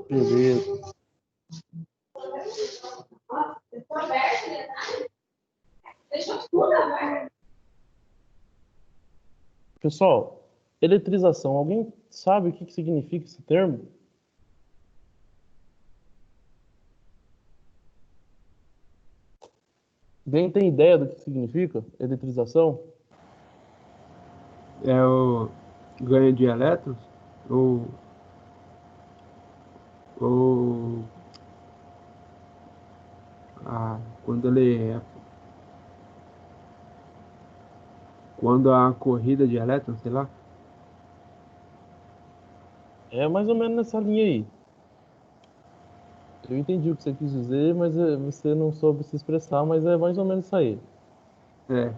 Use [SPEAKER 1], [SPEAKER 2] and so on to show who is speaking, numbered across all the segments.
[SPEAKER 1] Beleza. Pessoal, eletrização. Alguém sabe o que significa esse termo? Alguém tem ideia do que significa eletrização?
[SPEAKER 2] É o ganho de elétrons? Ou quando quando há corrida de elétrons, sei lá.
[SPEAKER 1] É mais ou menos nessa linha aí. Eu entendi o que você quis dizer, mas você não soube se expressar, mas é mais ou menos isso aí.
[SPEAKER 2] É.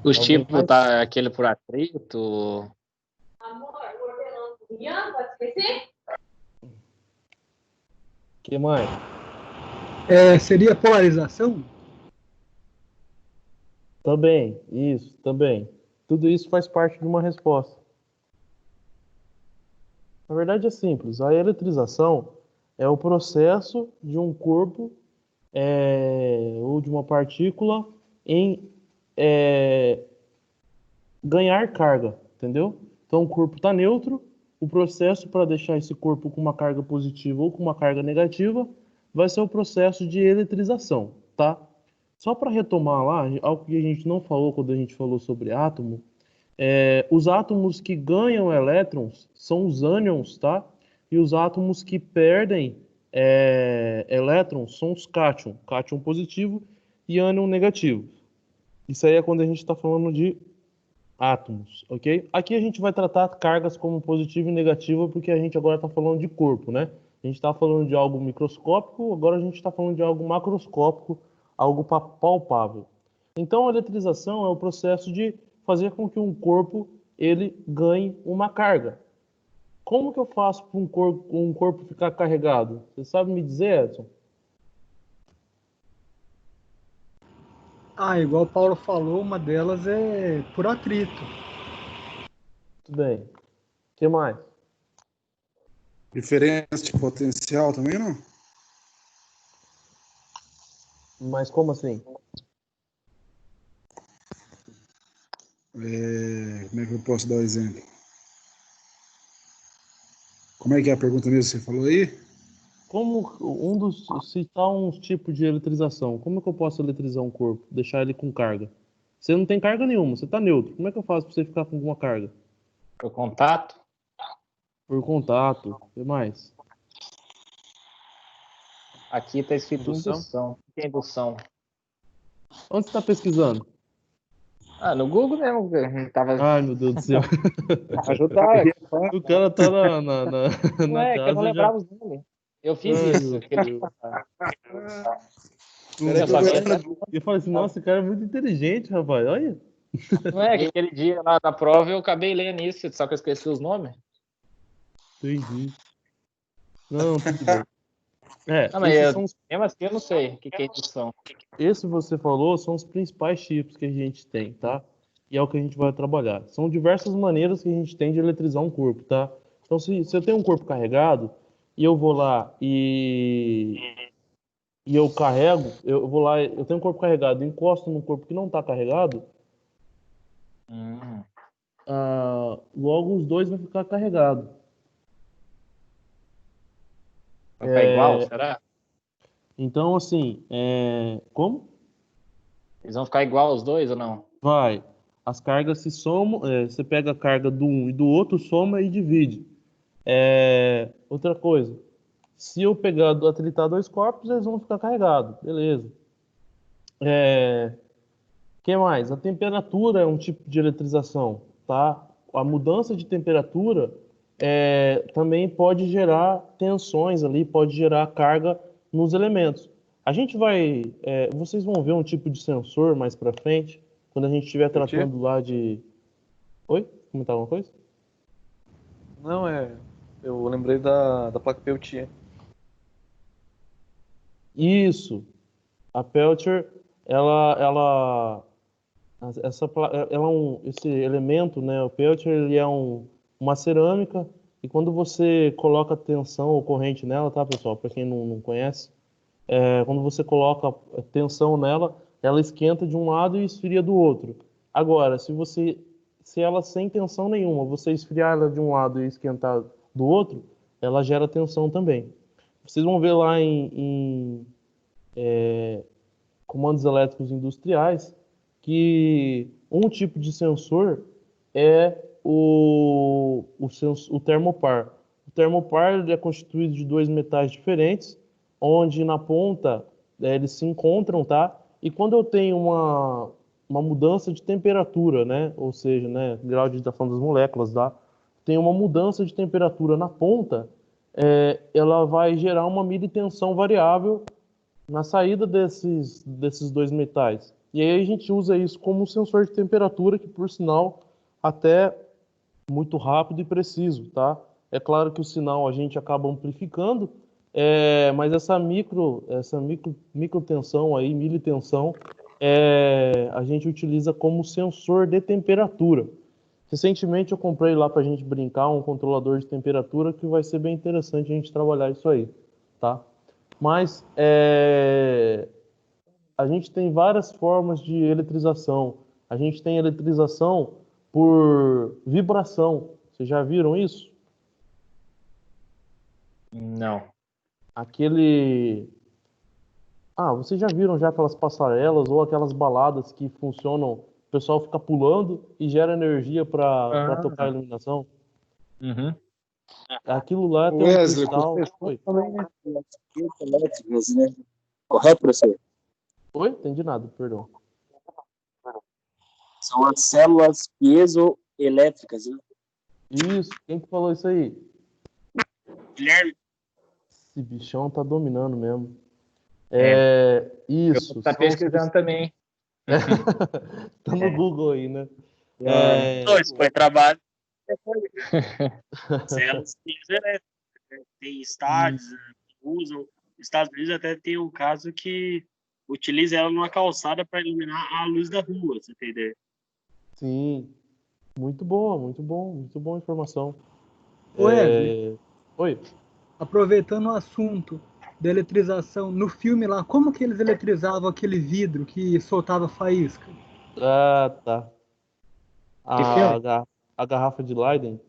[SPEAKER 3] Os
[SPEAKER 1] Alguém
[SPEAKER 3] tipos
[SPEAKER 1] mais?
[SPEAKER 3] tá aquele por atrito.
[SPEAKER 1] O que mais?
[SPEAKER 4] Seria polarização?
[SPEAKER 1] Também, isso, também. Tudo isso faz parte de uma resposta. Na verdade é simples. A eletrização é o processo de um corpo ou de uma partícula em ganhar carga, entendeu? Então o corpo está neutro, o processo para deixar esse corpo com uma carga positiva ou com uma carga negativa vai ser o processo de eletrização, tá? Só para retomar lá, algo que a gente não falou quando a gente falou sobre átomo, os átomos que ganham elétrons são os ânions, tá? E os átomos que perdem elétrons são os cátion, cátion positivo e ânion negativo. Isso aí é quando a gente está falando de átomos, ok? Aqui a gente vai tratar cargas como positiva e negativa, porque a gente agora está falando de corpo, né? A gente está falando de algo microscópico, agora a gente está falando de algo macroscópico, algo palpável. Então, a eletrização é o processo de fazer com que um corpo ele ganhe uma carga. Como que eu faço para um corpo ficar carregado? Você sabe me dizer, Edson?
[SPEAKER 4] Igual o Paulo falou, uma delas é por atrito.
[SPEAKER 1] Tudo bem. O que mais?
[SPEAKER 5] Diferença de potencial também, não?
[SPEAKER 1] Mas como assim?
[SPEAKER 5] Como é que eu posso dar o exemplo? Como é que é a pergunta mesmo que você falou aí?
[SPEAKER 1] Como citar um tipo de eletrização, como é que eu posso eletrizar um corpo, deixar ele com carga? Você não tem carga nenhuma, você está neutro. Como é que eu faço para você ficar com alguma carga?
[SPEAKER 3] Por contato.
[SPEAKER 1] Por contato, o que mais?
[SPEAKER 3] Aqui está escrito indução. O que é indução?
[SPEAKER 1] Onde você está pesquisando?
[SPEAKER 3] No Google mesmo. Tava
[SPEAKER 1] Ai, meu Deus do céu.
[SPEAKER 3] ajudar.
[SPEAKER 1] O cara tá
[SPEAKER 3] Não
[SPEAKER 1] na
[SPEAKER 3] é, que eu não
[SPEAKER 1] casa já.
[SPEAKER 3] lembrava os nomes. Eu fiz
[SPEAKER 1] Ai,
[SPEAKER 3] isso.
[SPEAKER 1] meu Deus.
[SPEAKER 3] Eu só tinha...
[SPEAKER 1] Eu falei assim, nossa, esse cara é muito inteligente, rapaz. Olha.
[SPEAKER 3] Não é, que aquele dia lá na prova eu acabei lendo isso, só que eu esqueci os nomes.
[SPEAKER 1] Entendi. Não, tudo bem.
[SPEAKER 3] Não, mas
[SPEAKER 1] Esses são
[SPEAKER 3] mesmo assim eu não sei o que é indução.
[SPEAKER 1] Esse você falou são os principais tipos que a gente tem, tá? E é o que a gente vai trabalhar. São diversas maneiras que a gente tem de eletrizar um corpo, tá? Então, se eu tenho um corpo carregado e eu vou lá e eu carrego, eu vou lá, eu tenho um corpo carregado, encosto num corpo que não está carregado, logo os dois vão ficar carregados.
[SPEAKER 3] Vai ficar igual, será?
[SPEAKER 1] Então, assim, como?
[SPEAKER 3] Eles vão ficar igual os dois ou não?
[SPEAKER 1] Vai. As cargas se somam, você pega a carga do um e do outro, soma e divide. Outra coisa, se eu atritar dois corpos, eles vão ficar carregados, beleza. Que mais? A temperatura é um tipo de eletrização, tá? A mudança de temperatura também pode gerar tensões ali, pode gerar carga nos elementos. A gente vocês vão ver um tipo de sensor mais para frente, quando a gente estiver tratando lá de... Oi? Comentar alguma coisa?
[SPEAKER 6] Não, eu lembrei da placa Peltier.
[SPEAKER 1] Isso. A Peltier, esse elemento, né? O Peltier, ele é uma cerâmica, e quando você coloca tensão ou corrente nela, tá, pessoal? Para quem não conhece, quando você coloca tensão nela, ela esquenta de um lado e esfria do outro. Agora, se ela sem tensão nenhuma, você esfriar ela de um lado e esquentar do outro, ela gera tensão também. Vocês vão ver lá em comandos elétricos industriais que um tipo de sensor é o termopar. O termopar ele é constituído de dois metais diferentes, onde na ponta eles se encontram, tá? E quando eu tenho uma mudança de temperatura, né? Ou seja, né, grau de agitação das moléculas, tá? Tem uma mudança de temperatura na ponta, ela vai gerar uma militensão variável na saída desses dois metais. E aí a gente usa isso como um sensor de temperatura, que por sinal até muito rápido e preciso, tá? É claro que o sinal a gente acaba amplificando, mas essa microtensão aí, militensão, a gente utiliza como sensor de temperatura. Recentemente eu comprei lá para a gente brincar um controlador de temperatura que vai ser bem interessante a gente trabalhar isso aí, tá? Mas a gente tem várias formas de eletrização. A gente tem eletrização por vibração. Vocês já viram isso?
[SPEAKER 3] Não.
[SPEAKER 1] Vocês já viram já aquelas passarelas ou aquelas baladas que funcionam, o pessoal fica pulando e gera energia para tocar a iluminação?
[SPEAKER 3] Uhum.
[SPEAKER 1] Aquilo lá tem um
[SPEAKER 7] Wesley,
[SPEAKER 1] cristal.
[SPEAKER 7] professor
[SPEAKER 1] Oi?
[SPEAKER 7] também, né? Elétricas, né? Correto, professor?
[SPEAKER 1] Oi? Entendi nada, perdão.
[SPEAKER 7] São as células piezoelétricas, né?
[SPEAKER 1] Isso, quem que falou isso aí?
[SPEAKER 7] Guilherme.
[SPEAKER 1] Esse bichão tá dominando mesmo. Isso.
[SPEAKER 3] Eu tá pesquisando também.
[SPEAKER 1] Tá no Google aí, né?
[SPEAKER 7] Isso foi trabalho. Células piezoelétricas. Tem estádios que usam. Nos Estados Unidos até tem um caso que utiliza ela numa calçada para iluminar a luz da rua, você tem ideia?
[SPEAKER 1] Sim. Muito boa a informação.
[SPEAKER 4] Wesley,
[SPEAKER 1] Oi.
[SPEAKER 4] aproveitando o assunto da eletrização, no filme lá, como que eles eletrizavam aquele vidro que soltava faísca?
[SPEAKER 1] Ah, tá.
[SPEAKER 3] Que filme?
[SPEAKER 1] A garrafa de Leiden.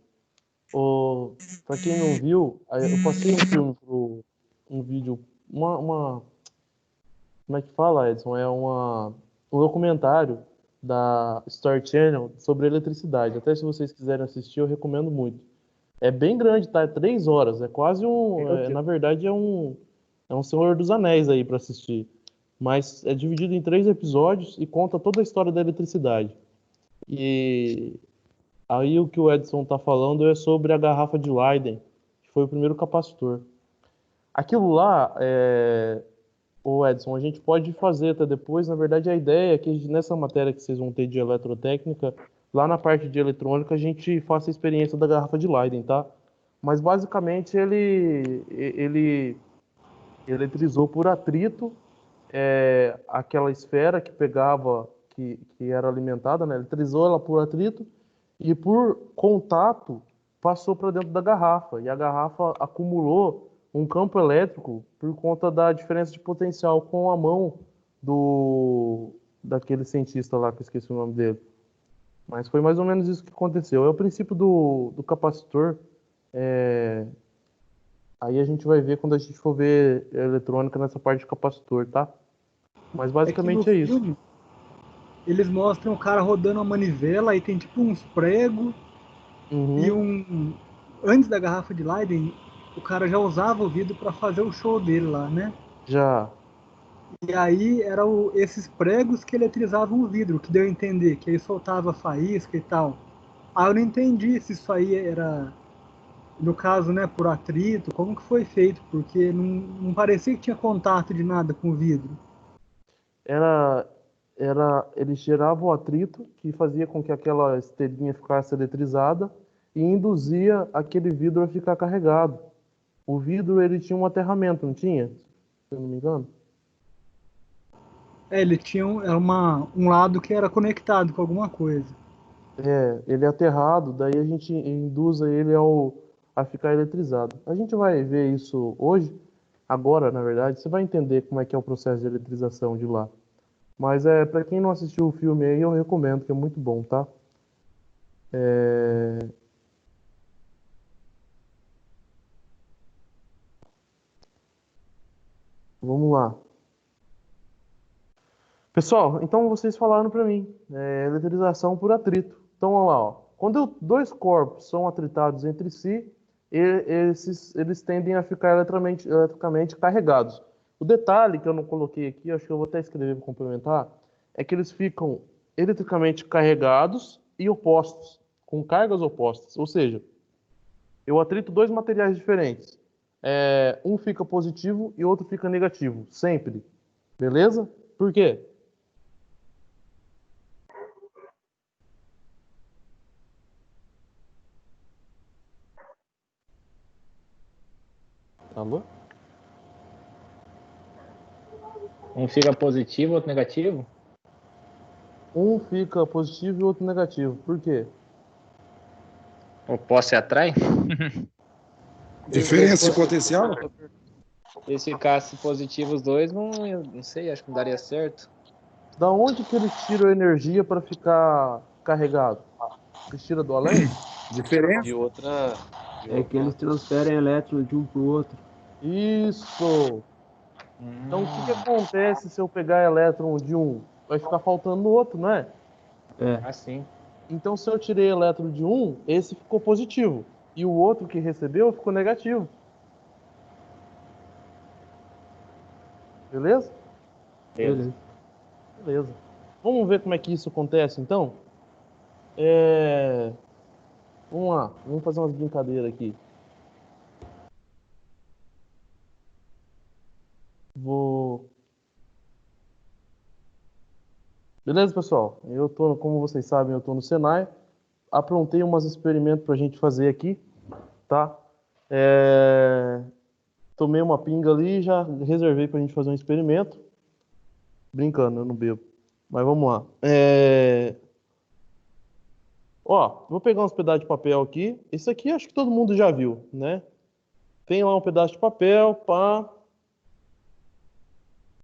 [SPEAKER 1] Pra quem não viu, eu passei um filme um vídeo, como é que fala, Edson? Um documentário da Story Channel sobre eletricidade. Até se vocês quiserem assistir, eu recomendo muito. É bem grande, tá? É 3 horas. É quase na verdade, é um Senhor dos Anéis aí para assistir. Mas é dividido em 3 episódios e conta toda a história da eletricidade. E aí o que o Edson tá falando é sobre a garrafa de Leiden, que foi o primeiro capacitor. Aquilo lá, o Edson, a gente pode fazer até depois. Na verdade, a ideia é que nessa matéria que vocês vão ter de eletrotécnica, lá na parte de eletrônica, a gente faça a experiência da garrafa de Leiden, tá? Mas basicamente ele eletrizou por atrito aquela esfera que pegava, que era alimentada, né? Eletrizou ela por atrito e por contato passou para dentro da garrafa. E a garrafa acumulou um campo elétrico por conta da diferença de potencial com a mão daquele cientista lá, que eu esqueci o nome dele. Mas foi mais ou menos isso que aconteceu. É o princípio do capacitor. Aí a gente vai ver quando a gente for ver eletrônica nessa parte de capacitor, tá? Mas basicamente é isso.
[SPEAKER 4] Filme, eles mostram o cara rodando uma manivela e tem tipo uns pregos e antes da garrafa de Leiden, o cara já usava o vidro para fazer o show dele lá, né?
[SPEAKER 1] Já.
[SPEAKER 4] E aí eram esses pregos que eletrizavam o vidro, que deu a entender, que aí soltava faísca e tal. Aí eu não entendi se isso aí era, no caso, né, por atrito, como que foi feito, porque não parecia que tinha contato de nada com o vidro.
[SPEAKER 1] Ele gerava o atrito que fazia com que aquela esteirinha ficasse eletrizada e induzia aquele vidro a ficar carregado. O vidro ele tinha um aterramento, não tinha? Se eu não me engano.
[SPEAKER 4] Ele tinha um lado que era conectado com alguma coisa.
[SPEAKER 1] Ele é aterrado, daí a gente induz ele a ficar eletrizado. A gente vai ver isso hoje, agora, na verdade, você vai entender como é que é o processo de eletrização de lá. Mas para quem não assistiu o filme aí, eu recomendo, que é muito bom, tá? É, Vamos lá. Pessoal, então vocês falaram para mim, eletrização por atrito. Então, olha lá, ó. Quando dois corpos são atritados entre si, eles tendem a ficar eletricamente carregados. O detalhe que eu não coloquei aqui, acho que eu vou até escrever para complementar, é que eles ficam eletricamente carregados e opostos, com cargas opostas. Ou seja, eu atrito dois materiais diferentes. Um fica positivo e outro fica negativo, sempre. Beleza? Por quê? Alô?
[SPEAKER 3] Um fica positivo, outro negativo?
[SPEAKER 1] Um fica positivo e outro negativo. Por quê?
[SPEAKER 3] Opostos se atraem?
[SPEAKER 5] Diferença de potencial?
[SPEAKER 3] Se eles ficassem positivos os dois, não sei, acho que não daria certo.
[SPEAKER 1] Da onde que eles tiram energia para ficar carregado? Eles tiram do além?
[SPEAKER 5] Diferença?
[SPEAKER 6] De outra.
[SPEAKER 2] É que eles transferem elétrons de um pro outro.
[SPEAKER 1] Isso! Então o que que acontece se eu pegar elétron de um? Vai ficar faltando no outro, não é?
[SPEAKER 3] Assim.
[SPEAKER 1] Então se eu tirei elétron de um, esse ficou positivo. E o outro que recebeu ficou negativo. Beleza?
[SPEAKER 2] Beleza.
[SPEAKER 1] Beleza. Vamos ver como é que isso acontece, então? Vamos lá, vamos fazer umas brincadeiras aqui. Beleza, pessoal? Como vocês sabem, eu tô no Senai. Aprontei umas experimentos pra gente fazer aqui, tá? Tomei uma pinga ali e já reservei pra gente fazer um experimento. Brincando, eu não bebo. Mas vamos lá. Ó, vou pegar uns pedaços de papel aqui. Isso aqui acho que todo mundo já viu, né? Tem lá um pedaço de papel, pá.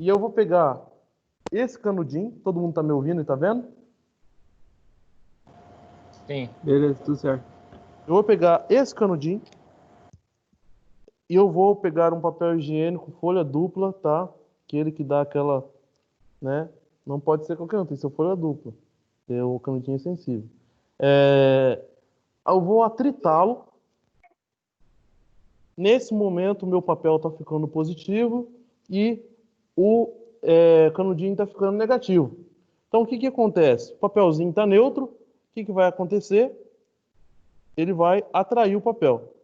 [SPEAKER 1] E eu vou pegar esse canudinho. Todo mundo tá me ouvindo e tá vendo?
[SPEAKER 3] Sim.
[SPEAKER 2] Beleza, tudo certo.
[SPEAKER 1] Eu vou pegar esse canudinho e eu vou pegar um papel higiênico, folha dupla, tá? Aquele que dá aquela, né? Não pode ser qualquer um, tem que ser folha dupla. É o canudinho sensível. Eu vou atritá-lo. Nesse momento, o meu papel está ficando positivo e o canudinho está ficando negativo. Então, o que que acontece? O papelzinho está neutro. O que que vai acontecer? Ele vai atrair o papel.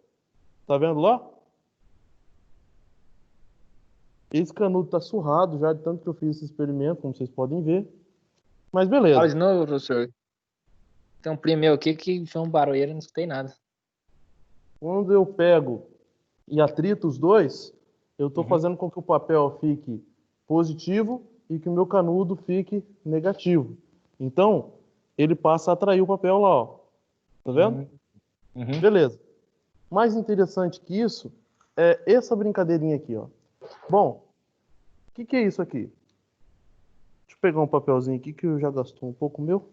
[SPEAKER 1] Tá vendo lá? Esse canudo está surrado já de tanto que eu fiz esse experimento, como vocês podem ver. Mas beleza.
[SPEAKER 3] Fala de novo, professor. Tem um primo meu aqui que foi um barulheiro e não escutei nada.
[SPEAKER 1] Quando eu pego e atrito os dois, eu estou fazendo com que o papel fique positivo e que o meu canudo fique negativo. Então, ele passa a atrair o papel lá, ó. Tá vendo? Beleza. Mais interessante que isso é essa brincadeirinha aqui, ó. Bom, o que que é isso aqui? Deixa eu pegar um papelzinho aqui que eu já gastou um pouco meu.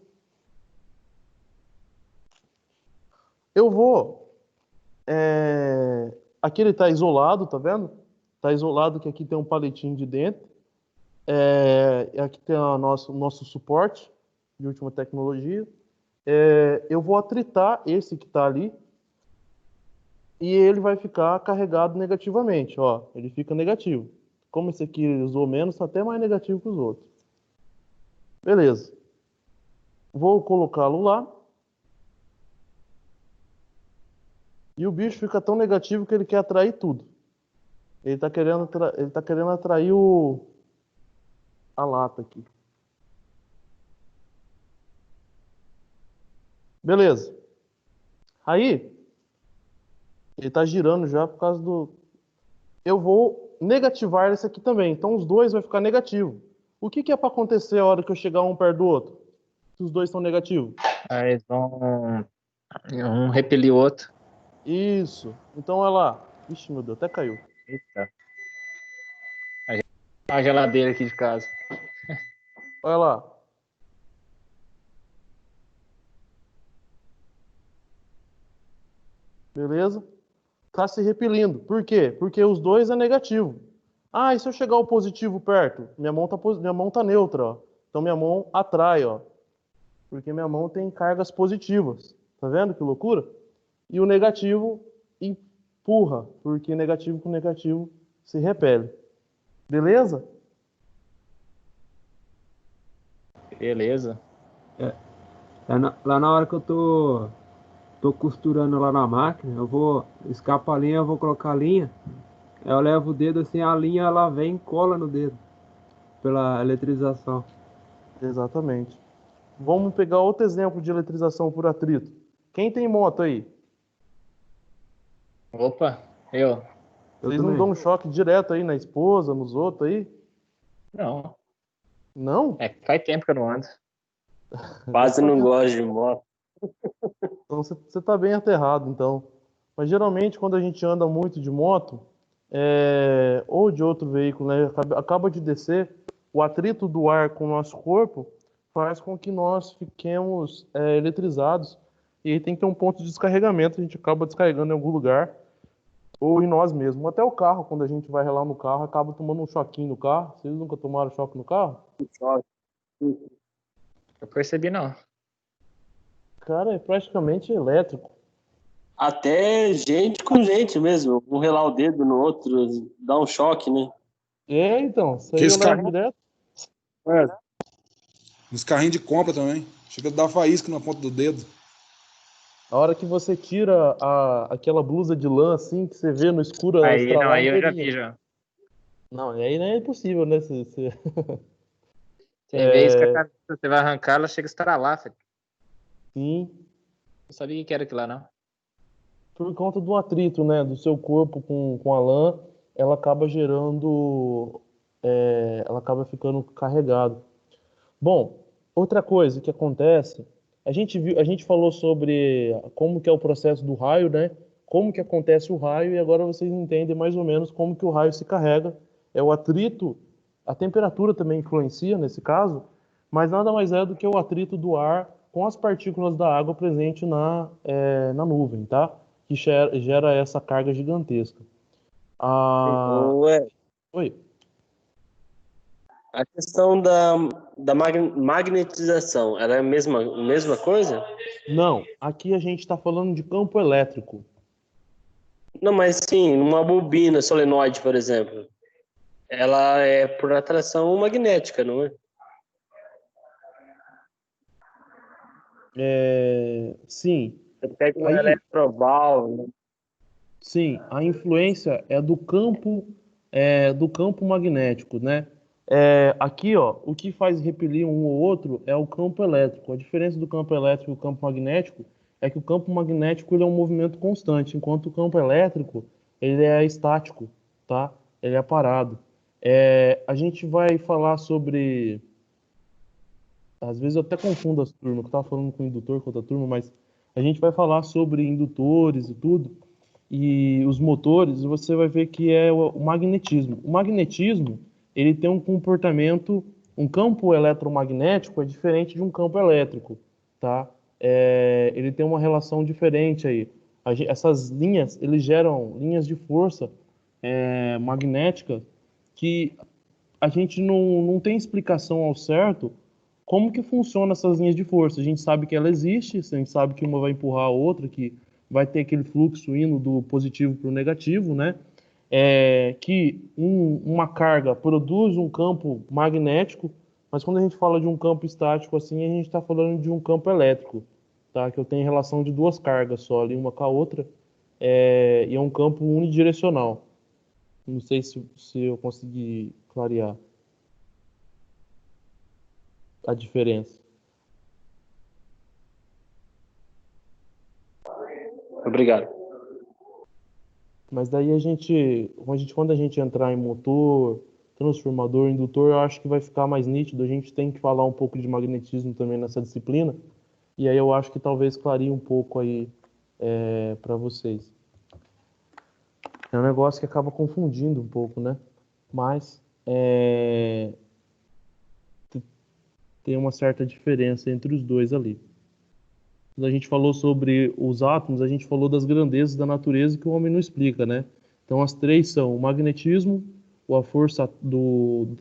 [SPEAKER 1] Eu vou... Aqui ele está isolado, tá vendo? Está isolado que aqui tem um palitinho de dentro. Aqui tem o nosso suporte de última tecnologia. Eu vou atritar esse que está ali e ele vai ficar carregado negativamente. Ó, ele fica negativo. Como esse aqui usou menos, está até mais negativo que os outros. Beleza. Vou colocá-lo lá. E o bicho fica tão negativo que ele quer atrair tudo. Ele tá querendo atrair a lata aqui. Beleza. Aí, ele tá girando já por causa do... Eu vou negativar esse aqui também. Então, os dois vai ficar negativo. O que que é para acontecer a hora que eu chegar um perto do outro? se os dois são negativos?
[SPEAKER 3] Aí eles vão um repelir o outro.
[SPEAKER 1] Isso. Então, olha lá. Ixi, meu Deus, até caiu.
[SPEAKER 3] Eita. A geladeira aqui de casa.
[SPEAKER 1] Olha lá. Beleza? Tá se repelindo. Por quê? Porque os dois é negativo. Ah, e se eu chegar o positivo perto? Minha mão tá neutra, ó. Então minha mão atrai, ó. Porque minha mão tem cargas positivas. Tá vendo que loucura? E o negativo empurra, porque negativo com negativo se repele. Beleza?
[SPEAKER 3] Beleza.
[SPEAKER 2] Lá na hora que eu tô costurando lá na máquina, eu vou escapa a linha, eu vou colocar a linha, aí eu levo o dedo assim, a linha ela vem e cola no dedo, pela eletrização.
[SPEAKER 1] Exatamente. Vamos pegar outro exemplo de eletrização por atrito. Quem tem moto aí?
[SPEAKER 3] Opa, eu.
[SPEAKER 2] Eu
[SPEAKER 1] Vocês não
[SPEAKER 2] também.
[SPEAKER 1] dão um choque direto aí na esposa, nos outros aí?
[SPEAKER 3] Não.
[SPEAKER 1] Não?
[SPEAKER 3] É que faz tempo que eu não ando.
[SPEAKER 7] Quase não gosto de moto.
[SPEAKER 1] Então você está bem aterrado, então. Mas geralmente quando a gente anda muito de moto, ou de outro veículo, né, acaba de descer, o atrito do ar com o nosso corpo faz com que nós fiquemos eletrizados. E aí tem que ter um ponto de descarregamento, a gente acaba descarregando em algum lugar, ou em nós mesmos. Até o carro, quando a gente vai relar no carro, acaba tomando um choquinho no carro. Vocês nunca tomaram choque no carro?
[SPEAKER 3] Eu percebi, não.
[SPEAKER 1] Cara, é praticamente elétrico.
[SPEAKER 7] Até gente com gente mesmo. Um relar o dedo no outro, dá um choque, né?
[SPEAKER 1] Então, isso aí
[SPEAKER 5] Que
[SPEAKER 1] eu
[SPEAKER 5] esse
[SPEAKER 1] levo
[SPEAKER 5] carro,
[SPEAKER 1] direto.
[SPEAKER 5] nos carrinhos de compra também. Chega a dar faísca na ponta do dedo.
[SPEAKER 1] A hora que você tira aquela blusa de lã assim, que você vê no escuro ela
[SPEAKER 3] Aí, não,
[SPEAKER 1] estralar
[SPEAKER 3] aí eu já
[SPEAKER 1] inteirinha.
[SPEAKER 3] vi, já.
[SPEAKER 1] Não, aí não é impossível, né?
[SPEAKER 3] Tem vez que a camisa você vai arrancar, ela chega a estralar, filho.
[SPEAKER 1] Sim,
[SPEAKER 3] Não sabia o que era aquilo lá, não.
[SPEAKER 1] por conta do atrito, né? Do seu corpo com a lã, ela acaba gerando. Ela acaba ficando carregado. Bom, outra coisa que acontece, a gente falou sobre como que é o processo do raio, né? Como que acontece o raio e agora vocês entendem mais ou menos como que o raio se carrega. É o atrito, a temperatura também influencia nesse caso, mas nada mais é do que o atrito do ar com as partículas da água presente na nuvem, tá? Que gera essa carga gigantesca. Ah,
[SPEAKER 7] Ué,
[SPEAKER 1] oi.
[SPEAKER 7] a questão da magnetização, ela é a mesma coisa?
[SPEAKER 1] Não, aqui a gente está falando de campo elétrico.
[SPEAKER 7] Não, mas sim, uma bobina solenoide, por exemplo, ela é por atração magnética, não é?
[SPEAKER 1] Sim,
[SPEAKER 7] Você pega um
[SPEAKER 1] aí,
[SPEAKER 7] eletroval, né?
[SPEAKER 1] sim, a influência é do campo magnético, né? Aqui, ó, o que faz repelir um ou outro é o campo elétrico. A diferença do campo elétrico e do campo magnético é que o campo magnético ele é um movimento constante, enquanto o campo elétrico ele é estático, tá? Ele é parado. A gente vai falar sobre. Às vezes eu até confundo as turmas, que eu estava falando com o indutor, com outra turma, mas a gente vai falar sobre indutores e tudo, e os motores, você vai ver que é o magnetismo. O magnetismo, ele tem um comportamento, um campo eletromagnético é diferente de um campo elétrico, tá? Ele tem uma relação diferente aí. Essas linhas, eles geram linhas de força magnética que a gente não tem explicação ao certo como que funciona essas linhas de força. A gente sabe que ela existe, a gente sabe que uma vai empurrar a outra, que vai ter aquele fluxo indo do positivo para o negativo, né? Que uma carga produz um campo magnético, mas quando a gente fala de um campo estático assim, a gente está falando de um campo elétrico, tá? Que eu tenho relação de duas cargas só ali, uma com a outra, e é um campo unidirecional. Não sei se eu consegui clarear a diferença.
[SPEAKER 7] Obrigado.
[SPEAKER 1] Mas daí quando a gente entrar em motor, transformador, indutor, eu acho que vai ficar mais nítido. A gente tem que falar um pouco de magnetismo também nessa disciplina, e aí eu acho que talvez clareie um pouco aí para vocês. É um negócio que acaba confundindo um pouco, né? Mas tem uma certa diferença entre os dois ali. Quando a gente falou sobre os átomos, a gente falou das grandezas da natureza que o homem não explica, né? Então as três são o magnetismo, a força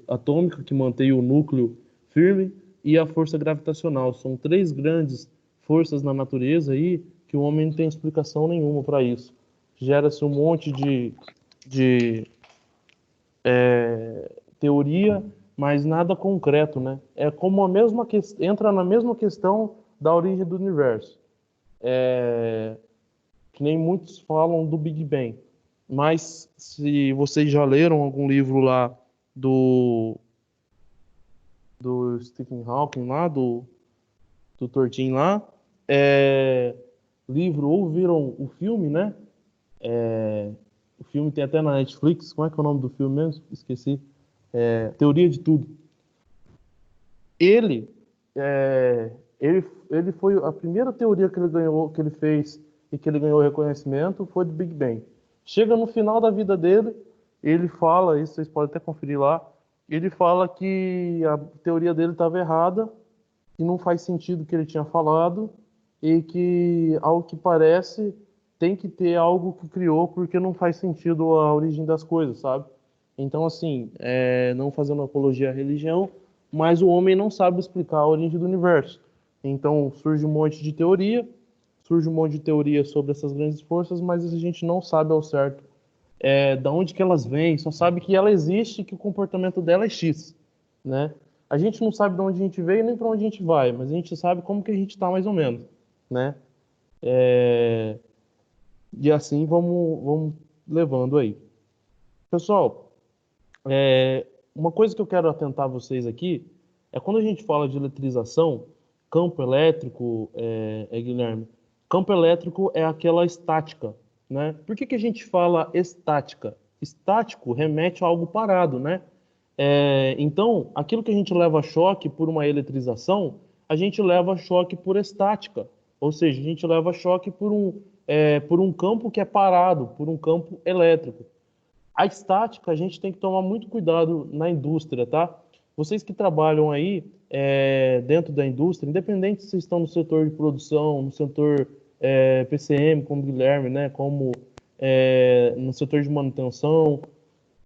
[SPEAKER 1] atômica que mantém o núcleo firme e a força gravitacional. São três grandes forças na natureza aí que o homem não tem explicação nenhuma para isso. Gera-se um monte de teoria, mas nada concreto, né? É como a mesma entra na mesma questão da origem do universo. Que nem muitos falam do Big Bang. Mas se vocês já leram algum livro lá do Stephen Hawking lá, do Tortinho lá, livro ou viram o filme, né? O filme tem até na Netflix. Como é que é o nome do filme mesmo? Esqueci. Teoria de Tudo. Ele foi a primeira teoria que ele ganhou, que ele fez e que ele ganhou reconhecimento foi do Big Bang. Chega no final da vida dele, ele fala, isso vocês podem até conferir lá, ele fala que a teoria dele estava errada, que não faz sentido o que ele tinha falado e que, ao que parece, tem que ter algo que criou porque não faz sentido a origem das coisas, sabe? Então, assim, não fazendo apologia à religião, mas o homem não sabe explicar a origem do universo. Então surge um monte de teoria, sobre essas grandes forças, mas a gente não sabe ao certo de onde que elas vêm, só sabe que ela existe e que o comportamento dela é X, né? A gente não sabe de onde a gente veio nem para onde a gente vai, mas a gente sabe como que a gente está mais ou menos, né? E assim vamos levando aí. Pessoal, uma coisa que eu quero atentar vocês aqui é quando a gente fala de eletrização, campo elétrico, Guilherme, campo elétrico é aquela estática, né? Por que a gente fala estática? Estático remete a algo parado, né? Então, aquilo que a gente leva choque por uma eletrização, a gente leva choque por estática, ou seja, a gente leva choque por um campo que é parado, por um campo elétrico. A estática, a gente tem que tomar muito cuidado na indústria, tá? Vocês que trabalham aí dentro da indústria, independente se estão no setor de produção, no setor PCM, como o Guilherme, né? Como no setor de manutenção,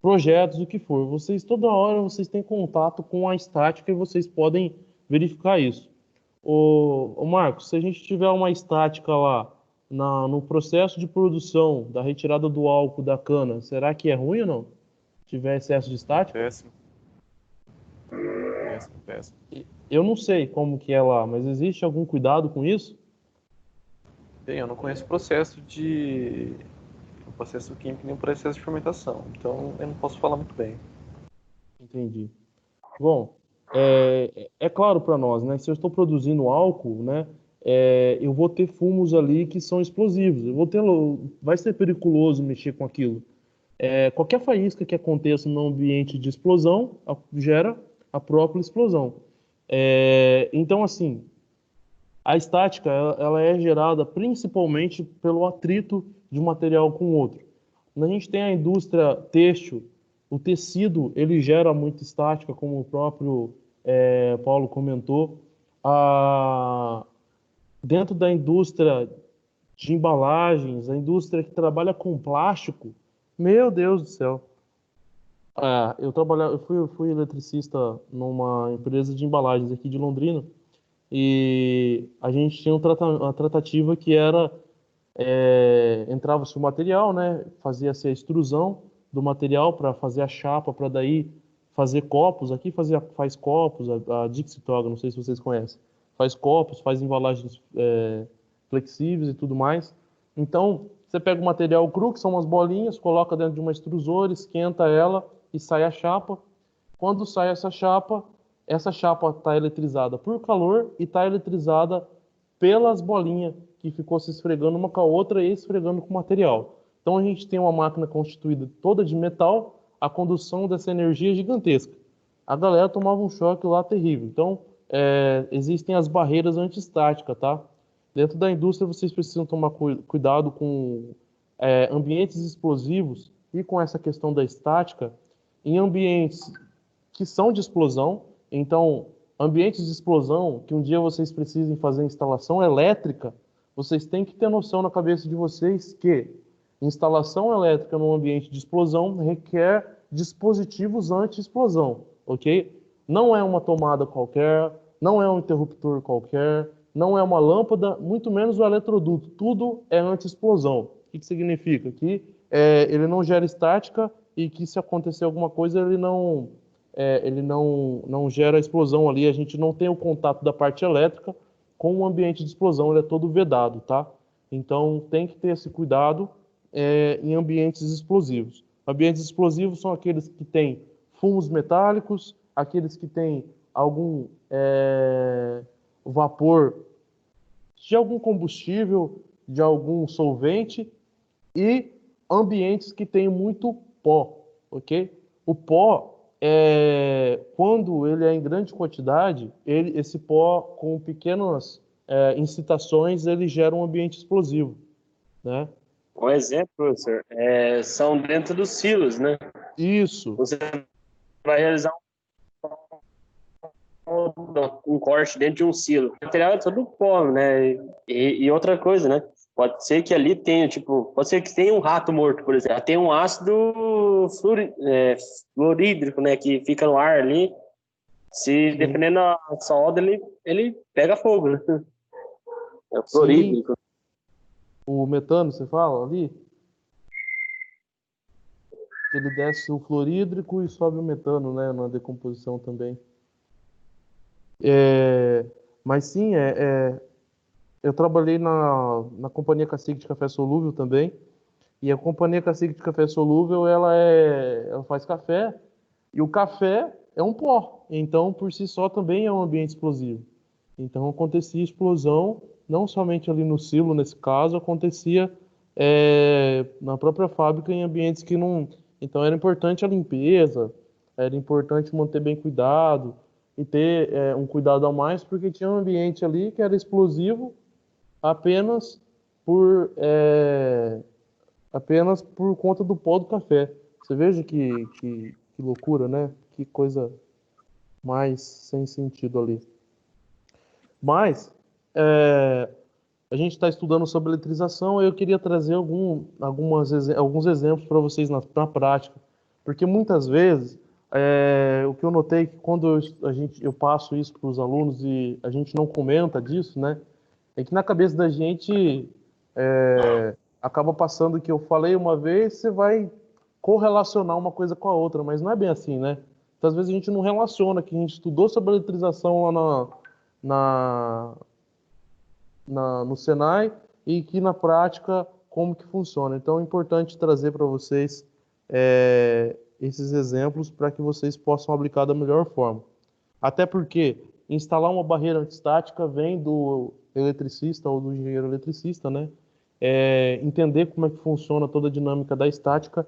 [SPEAKER 1] projetos, o que for. Toda hora, vocês têm contato com a estática e vocês podem verificar isso. Ô Marcos, se a gente tiver uma estática lá no processo de produção da retirada do álcool da cana, será que é ruim ou não? Se tiver excesso de estática?
[SPEAKER 6] Péssimo. Péssimo.
[SPEAKER 1] Eu não sei como que é lá, mas existe algum cuidado com isso?
[SPEAKER 6] Bem, eu não conheço o processo químico nem o processo de fermentação, então eu não posso falar muito bem.
[SPEAKER 1] Entendi. Bom, é claro para nós, né? Se eu estou produzindo álcool, né? Eu vou ter fumos ali que são explosivos. Vai ser perigoso mexer com aquilo. Qualquer faísca que aconteça no ambiente de explosão gera a própria explosão. Então, assim, a estática ela é gerada principalmente pelo atrito de um material com outro. Quando a gente tem a indústria têxtil, o tecido ele gera muita estática, como o próprio Paulo comentou. Dentro da indústria de embalagens, a indústria que trabalha com plástico, meu Deus do céu. Eu fui eletricista numa empresa de embalagens aqui de Londrina e a gente tinha uma tratativa que era entrava-se o material, né? Fazia-se a extrusão do material para fazer a chapa, para daí fazer copos. Aqui faz copos, a Dixie Toga, não sei se vocês conhecem. Faz copos, faz embalagens flexíveis e tudo mais. Então, você pega o material cru, que são umas bolinhas, coloca dentro de uma extrusora, esquenta ela e sai a chapa. Quando sai essa chapa está eletrizada por calor e está eletrizada pelas bolinhas que ficou se esfregando uma com a outra e esfregando com o material. Então a gente tem uma máquina constituída toda de metal, a condução dessa energia gigantesca. A galera tomava um choque lá terrível. Então, existem as barreiras antiestáticas, tá? Dentro da indústria, vocês precisam tomar cuidado com ambientes explosivos e com essa questão da estática em ambientes que são de explosão. Então, ambientes de explosão, que um dia vocês precisem fazer instalação elétrica, vocês têm que ter noção na cabeça de vocês que instalação elétrica num ambiente de explosão requer dispositivos anti-explosão, ok? Não é uma tomada qualquer, não é um interruptor qualquer, não é uma lâmpada, muito menos o eletroduto. Tudo é anti-explosão. O que significa? Que ele não gera estática e que se acontecer alguma coisa ele não gera explosão ali. A gente não tem o contato da parte elétrica com o ambiente de explosão, ele é todo vedado, tá? Então tem que ter esse cuidado em ambientes explosivos. Ambientes explosivos são aqueles que têm fumos metálicos, aqueles que têm algum vapor de algum combustível, de algum solvente, e ambientes que têm muito pó, ok? O pó, quando ele é em grande quantidade, esse pó, com pequenas incitações, ele gera um ambiente explosivo, né?
[SPEAKER 7] Um exemplo, professor, são dentro dos silos, né?
[SPEAKER 1] Isso.
[SPEAKER 7] Você vai realizar um corte dentro de um silo. O material é todo pó, né? E outra coisa, né? Pode ser que ali tenha, pode ser que tenha um rato morto, por exemplo. Tem um ácido fluorídrico, né? Que fica no ar ali. Se dependendo da solda, ele pega fogo, né? É o fluorídrico.
[SPEAKER 1] Sim. O metano, você fala ali? Ele desce o fluorídrico e sobe o metano, né? Na decomposição também. Mas sim, eu trabalhei na Companhia Cacique de Café Solúvel também. E a Companhia Cacique de Café Solúvel, ela faz café. E o café é um pó. Então, por si só, também é um ambiente explosivo. Então, acontecia explosão, não somente ali no silo, nesse caso, acontecia na própria fábrica em ambientes que não... Então, era importante a limpeza, era importante manter bem cuidado e ter um cuidado a mais, porque tinha um ambiente ali que era explosivo apenas por conta do pó do café. Você veja que loucura, né? Que coisa mais sem sentido ali. Mas a gente está estudando sobre eletrização e eu queria trazer alguns exemplos para vocês na prática, porque muitas vezes o que eu notei que quando eu passo isso para os alunos e a gente não comenta disso, né, é que na cabeça da gente acaba passando que eu falei uma vez, você vai correlacionar uma coisa com a outra, mas não é bem assim, né? Então, às vezes a gente não relaciona, que a gente estudou sobre eletrização lá no Senai e que na prática como que funciona. Então é importante trazer para vocês esses exemplos para que vocês possam aplicar da melhor forma. Até porque instalar uma barreira antistática vem do eletricista ou do engenheiro eletricista, né? Entender como é que funciona toda a dinâmica da estática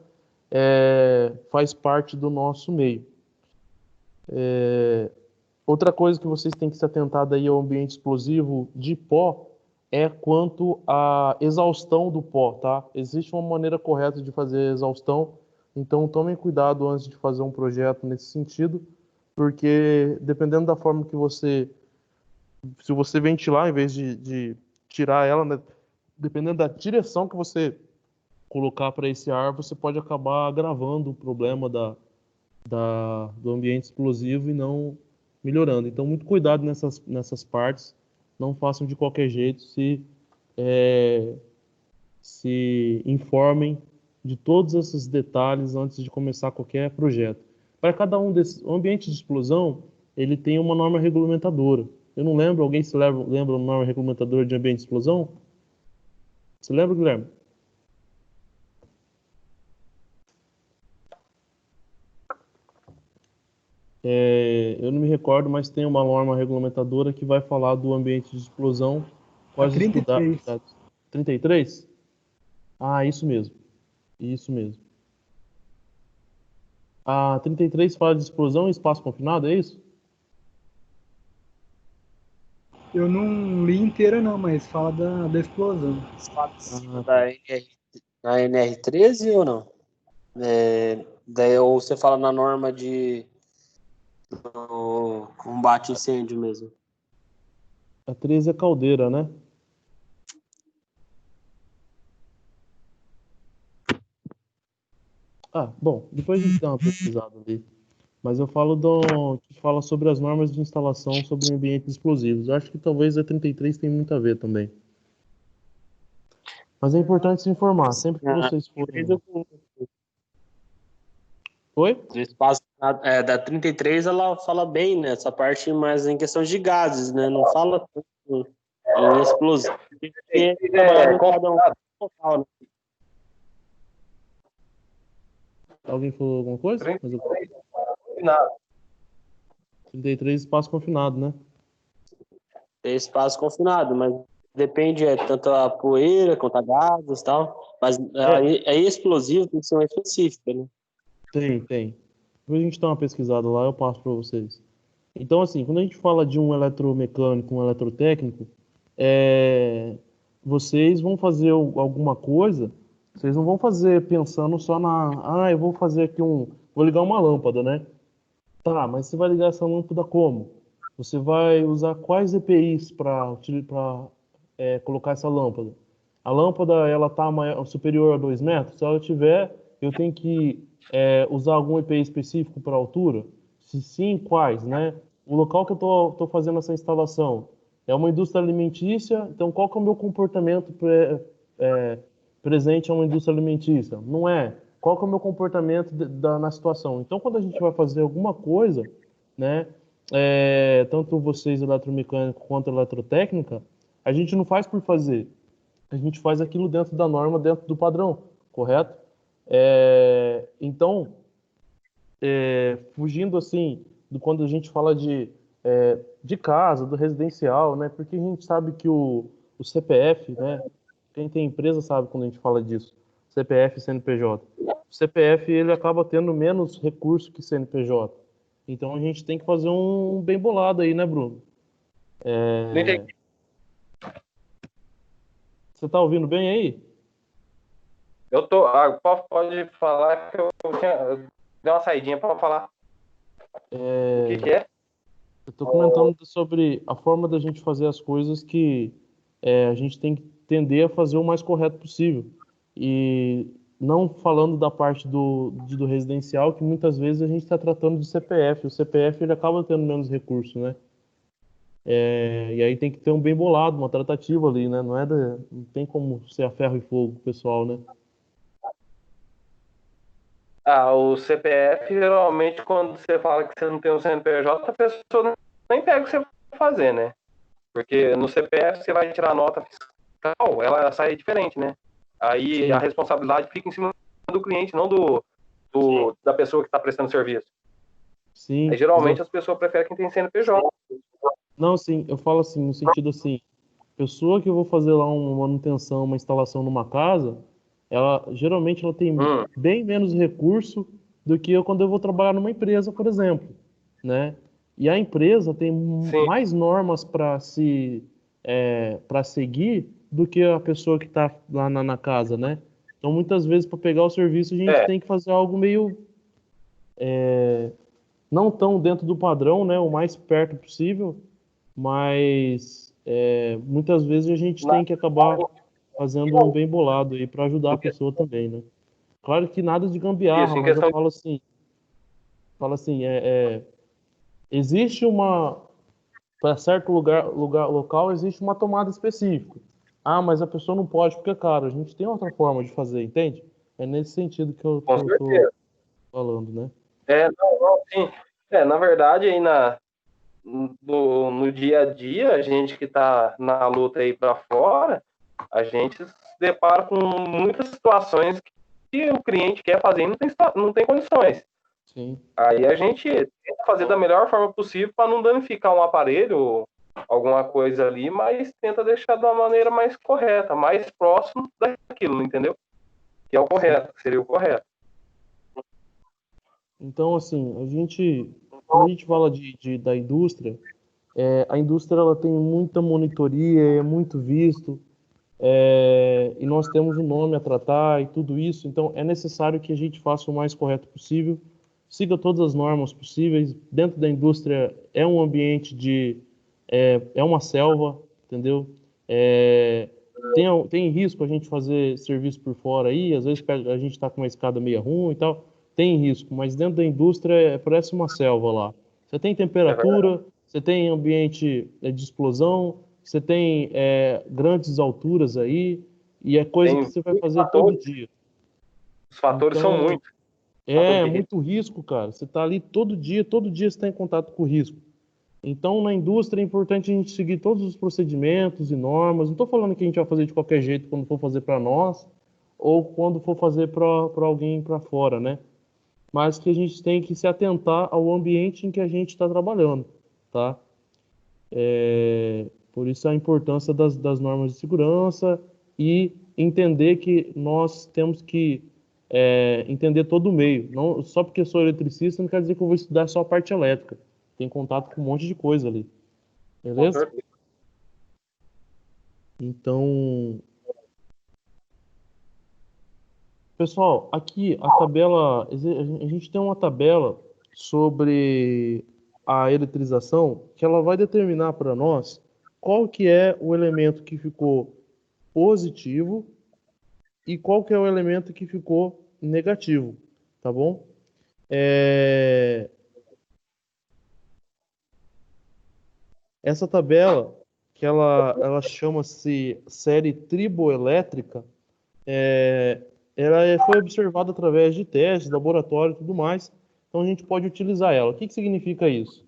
[SPEAKER 1] faz parte do nosso meio. Outra coisa que vocês têm que se atentar daí ao ambiente explosivo de pó é quanto à exaustão do pó, tá? Existe uma maneira correta de fazer a exaustão, então tomem cuidado antes de fazer um projeto nesse sentido, porque dependendo da forma que se você ventilar em vez de tirar ela, né, dependendo da direção que você colocar para esse ar, você pode acabar agravando o problema do ambiente explosivo e não melhorando. Então, muito cuidado nessas partes. Não façam de qualquer jeito. Se informem de todos esses detalhes antes de começar qualquer projeto. Para cada um desses ambientes de explosão, ele tem uma norma regulamentadora. Eu não lembro, alguém se lembra da norma regulamentadora de ambiente de explosão? Você lembra, Guilherme? Eu não me recordo, mas tem uma norma regulamentadora que vai falar do ambiente de explosão. Pode estudar. 33? Ah, isso mesmo. Isso mesmo. A 33 fala de explosão em espaço confinado, é isso?
[SPEAKER 4] Eu não li inteira não, mas fala da explosão.
[SPEAKER 1] Ah,
[SPEAKER 7] Da NR, na NR13 ou não? Daí, ou você fala na norma de combate a incêndio mesmo?
[SPEAKER 1] a 13 é caldeira, né? Ah, bom, depois a gente dá uma pesquisada ali. Mas eu falo que fala sobre as normas de instalação sobre ambientes explosivos. Eu acho que talvez a 33 tem muito a ver também. Mas é importante se informar, sempre que
[SPEAKER 7] Ah,
[SPEAKER 1] vocês forem. Oi?
[SPEAKER 7] do espaço da 33 ela fala bem nessa parte, mas em questão de gases, né? Não fala tanto em explosão. Porque trabalhando cada um local, né?
[SPEAKER 1] Alguém falou alguma coisa? Mas eu...
[SPEAKER 2] Nada.
[SPEAKER 1] 33 espaço confinado, né?
[SPEAKER 7] Tem espaço confinado, mas depende tanto a poeira quanto a gases e tal. Mas aí explosivo tem que ser uma específica, né?
[SPEAKER 1] Tem. Depois a gente dá uma pesquisada lá, eu passo para vocês. Então, assim, quando a gente fala de um eletromecânico, um eletrotécnico, é, vocês vão fazer alguma coisa, vocês não vão fazer pensando só eu vou fazer aqui vou ligar uma lâmpada, né? Tá, mas você vai ligar essa lâmpada como? Você vai usar quais EPIs para colocar essa lâmpada? A lâmpada, ela tá superior a 2 metros? Se ela tiver, eu tenho que usar algum EPI específico para altura? Se sim, quais, né? O local que eu tô fazendo essa instalação é uma indústria alimentícia, então qual que é o meu comportamento é, presente a uma indústria alimentícia? Não é. Qual que é o meu comportamento na situação? Então, quando a gente vai fazer alguma coisa, né, tanto vocês eletromecânico quanto eletrotécnica, a gente não faz por fazer, a gente faz aquilo dentro da norma, dentro do padrão, correto? Então, fugindo assim, do quando a gente fala de casa, do residencial, né? Porque a gente sabe que o CPF, né? Quem tem empresa sabe quando a gente fala disso. CPF e CNPJ. O CPF ele acaba tendo menos recurso que CNPJ. Então a gente tem que fazer um bem bolado aí, né, Bruno?
[SPEAKER 2] Não entendi.
[SPEAKER 1] Você tá ouvindo bem aí?
[SPEAKER 2] Eu tô. Pode falar que eu dei uma saidinha para falar. O que é?
[SPEAKER 1] Eu tô comentando sobre a forma da gente fazer as coisas que a gente tem que tender a fazer o mais correto possível. E não falando da parte do residencial, que muitas vezes a gente está tratando de CPF. O CPF ele acaba tendo menos recursos, né? E aí tem que ter um bem bolado, uma tratativa ali, né? Não tem como ser a ferro e fogo, pessoal, né?
[SPEAKER 2] O CPF, geralmente, quando você fala que você não tem um CNPJ, a pessoa nem pega o que você vai fazer, né? Porque no CPF você vai tirar a nota fiscal, ela sai diferente, né? Aí
[SPEAKER 1] Sim.
[SPEAKER 2] a responsabilidade fica em cima do cliente, não da pessoa que está prestando serviço. Aí
[SPEAKER 1] Sim,
[SPEAKER 2] geralmente as pessoas preferem quem tem CNPJ.
[SPEAKER 1] não, sim, eu falo assim, no sentido assim, pessoa que eu vou fazer lá uma manutenção, uma instalação numa casa, ela geralmente ela tem bem menos recurso do que eu quando eu vou trabalhar numa empresa, por exemplo, né? E a empresa tem
[SPEAKER 2] Sim.
[SPEAKER 1] mais normas para seguir do que a pessoa que está lá na casa, né? Então, muitas vezes, para pegar o serviço, a gente tem que fazer algo meio não tão dentro do padrão, né? O mais perto possível, mas muitas vezes a gente tem que acabar fazendo um bem bolado aí para ajudar a pessoa também, né? Claro que nada de gambiarra,
[SPEAKER 2] Isso, em
[SPEAKER 1] mas eu
[SPEAKER 2] questão
[SPEAKER 1] falo assim, existe para certo local existe uma tomada específica. Ah, mas a pessoa não pode porque, cara, a gente tem outra forma de fazer, entende? É nesse sentido que
[SPEAKER 2] com
[SPEAKER 1] eu tô
[SPEAKER 2] certeza.
[SPEAKER 1] falando, né?
[SPEAKER 2] Não, sim. Na verdade, aí no dia a dia, a gente que está na luta aí para fora, a gente se depara com muitas situações que o cliente quer fazer e não tem condições.
[SPEAKER 1] Sim.
[SPEAKER 2] Aí a gente tenta fazer da melhor forma possível para não danificar um aparelho ou alguma coisa ali, mas tenta deixar de uma maneira mais correta, mais próximo daquilo, entendeu? Que é o correto, que seria o correto.
[SPEAKER 1] Então, assim, quando a gente fala da indústria, a indústria ela tem muita monitoria, é muito visto, e nós temos um nome a tratar e tudo isso, então é necessário que a gente faça o mais correto possível, siga todas as normas possíveis. Dentro da indústria é um ambiente é uma selva, entendeu? É, tem risco a gente fazer serviço por fora aí, às vezes a gente está com uma escada meio ruim e tal, tem risco, mas dentro da indústria parece uma selva lá. Você tem temperatura, você tem ambiente de explosão, você tem grandes alturas aí, e é coisa que
[SPEAKER 7] Tem
[SPEAKER 1] você vai
[SPEAKER 7] muitos
[SPEAKER 1] fazer todo
[SPEAKER 7] fatores.
[SPEAKER 1] dia.
[SPEAKER 7] Os fatores são
[SPEAKER 1] Então,
[SPEAKER 7] muitos. Fatores de risco.
[SPEAKER 1] muito risco, cara. Você está ali todo dia você está em contato com o risco. Então, na indústria é importante a gente seguir todos os procedimentos e normas. Não estou falando que a gente vai fazer de qualquer jeito quando for fazer para nós ou quando for fazer para alguém para fora, né? Mas que a gente tem que se atentar ao ambiente em que a gente está trabalhando, tá? Por isso a importância das normas de segurança e entender que nós temos que entender todo o meio. Não, só porque eu sou eletricista não quer dizer que eu vou estudar só a parte elétrica. Tem contato com um monte de coisa ali. Beleza? Então, pessoal, aqui a tabela, a gente tem uma tabela sobre a eletrização que ela vai determinar para nós qual que é o elemento que ficou positivo e qual que é o elemento que ficou negativo, tá bom? Essa tabela, que ela chama-se série triboelétrica, foi observada através de testes, laboratório e tudo mais, então a gente pode utilizar ela. O que que significa isso?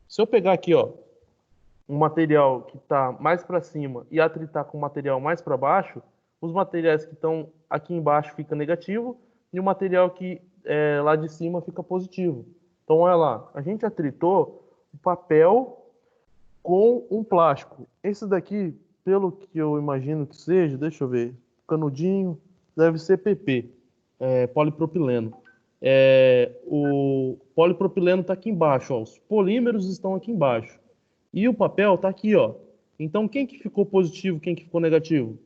[SPEAKER 1] Se eu pegar aqui, ó, um material que está mais para cima e atritar com o material mais para baixo, os materiais que estão aqui embaixo fica negativo e o material que é lá de cima fica positivo. Então, olha lá, a gente atritou o papel com um plástico. Esse daqui, pelo que eu imagino que seja, deixa eu ver, canudinho, deve ser PP, polipropileno. O polipropileno está aqui embaixo, ó, os polímeros estão aqui embaixo. E o papel está aqui, ó. Então, quem que ficou positivo, quem que ficou negativo?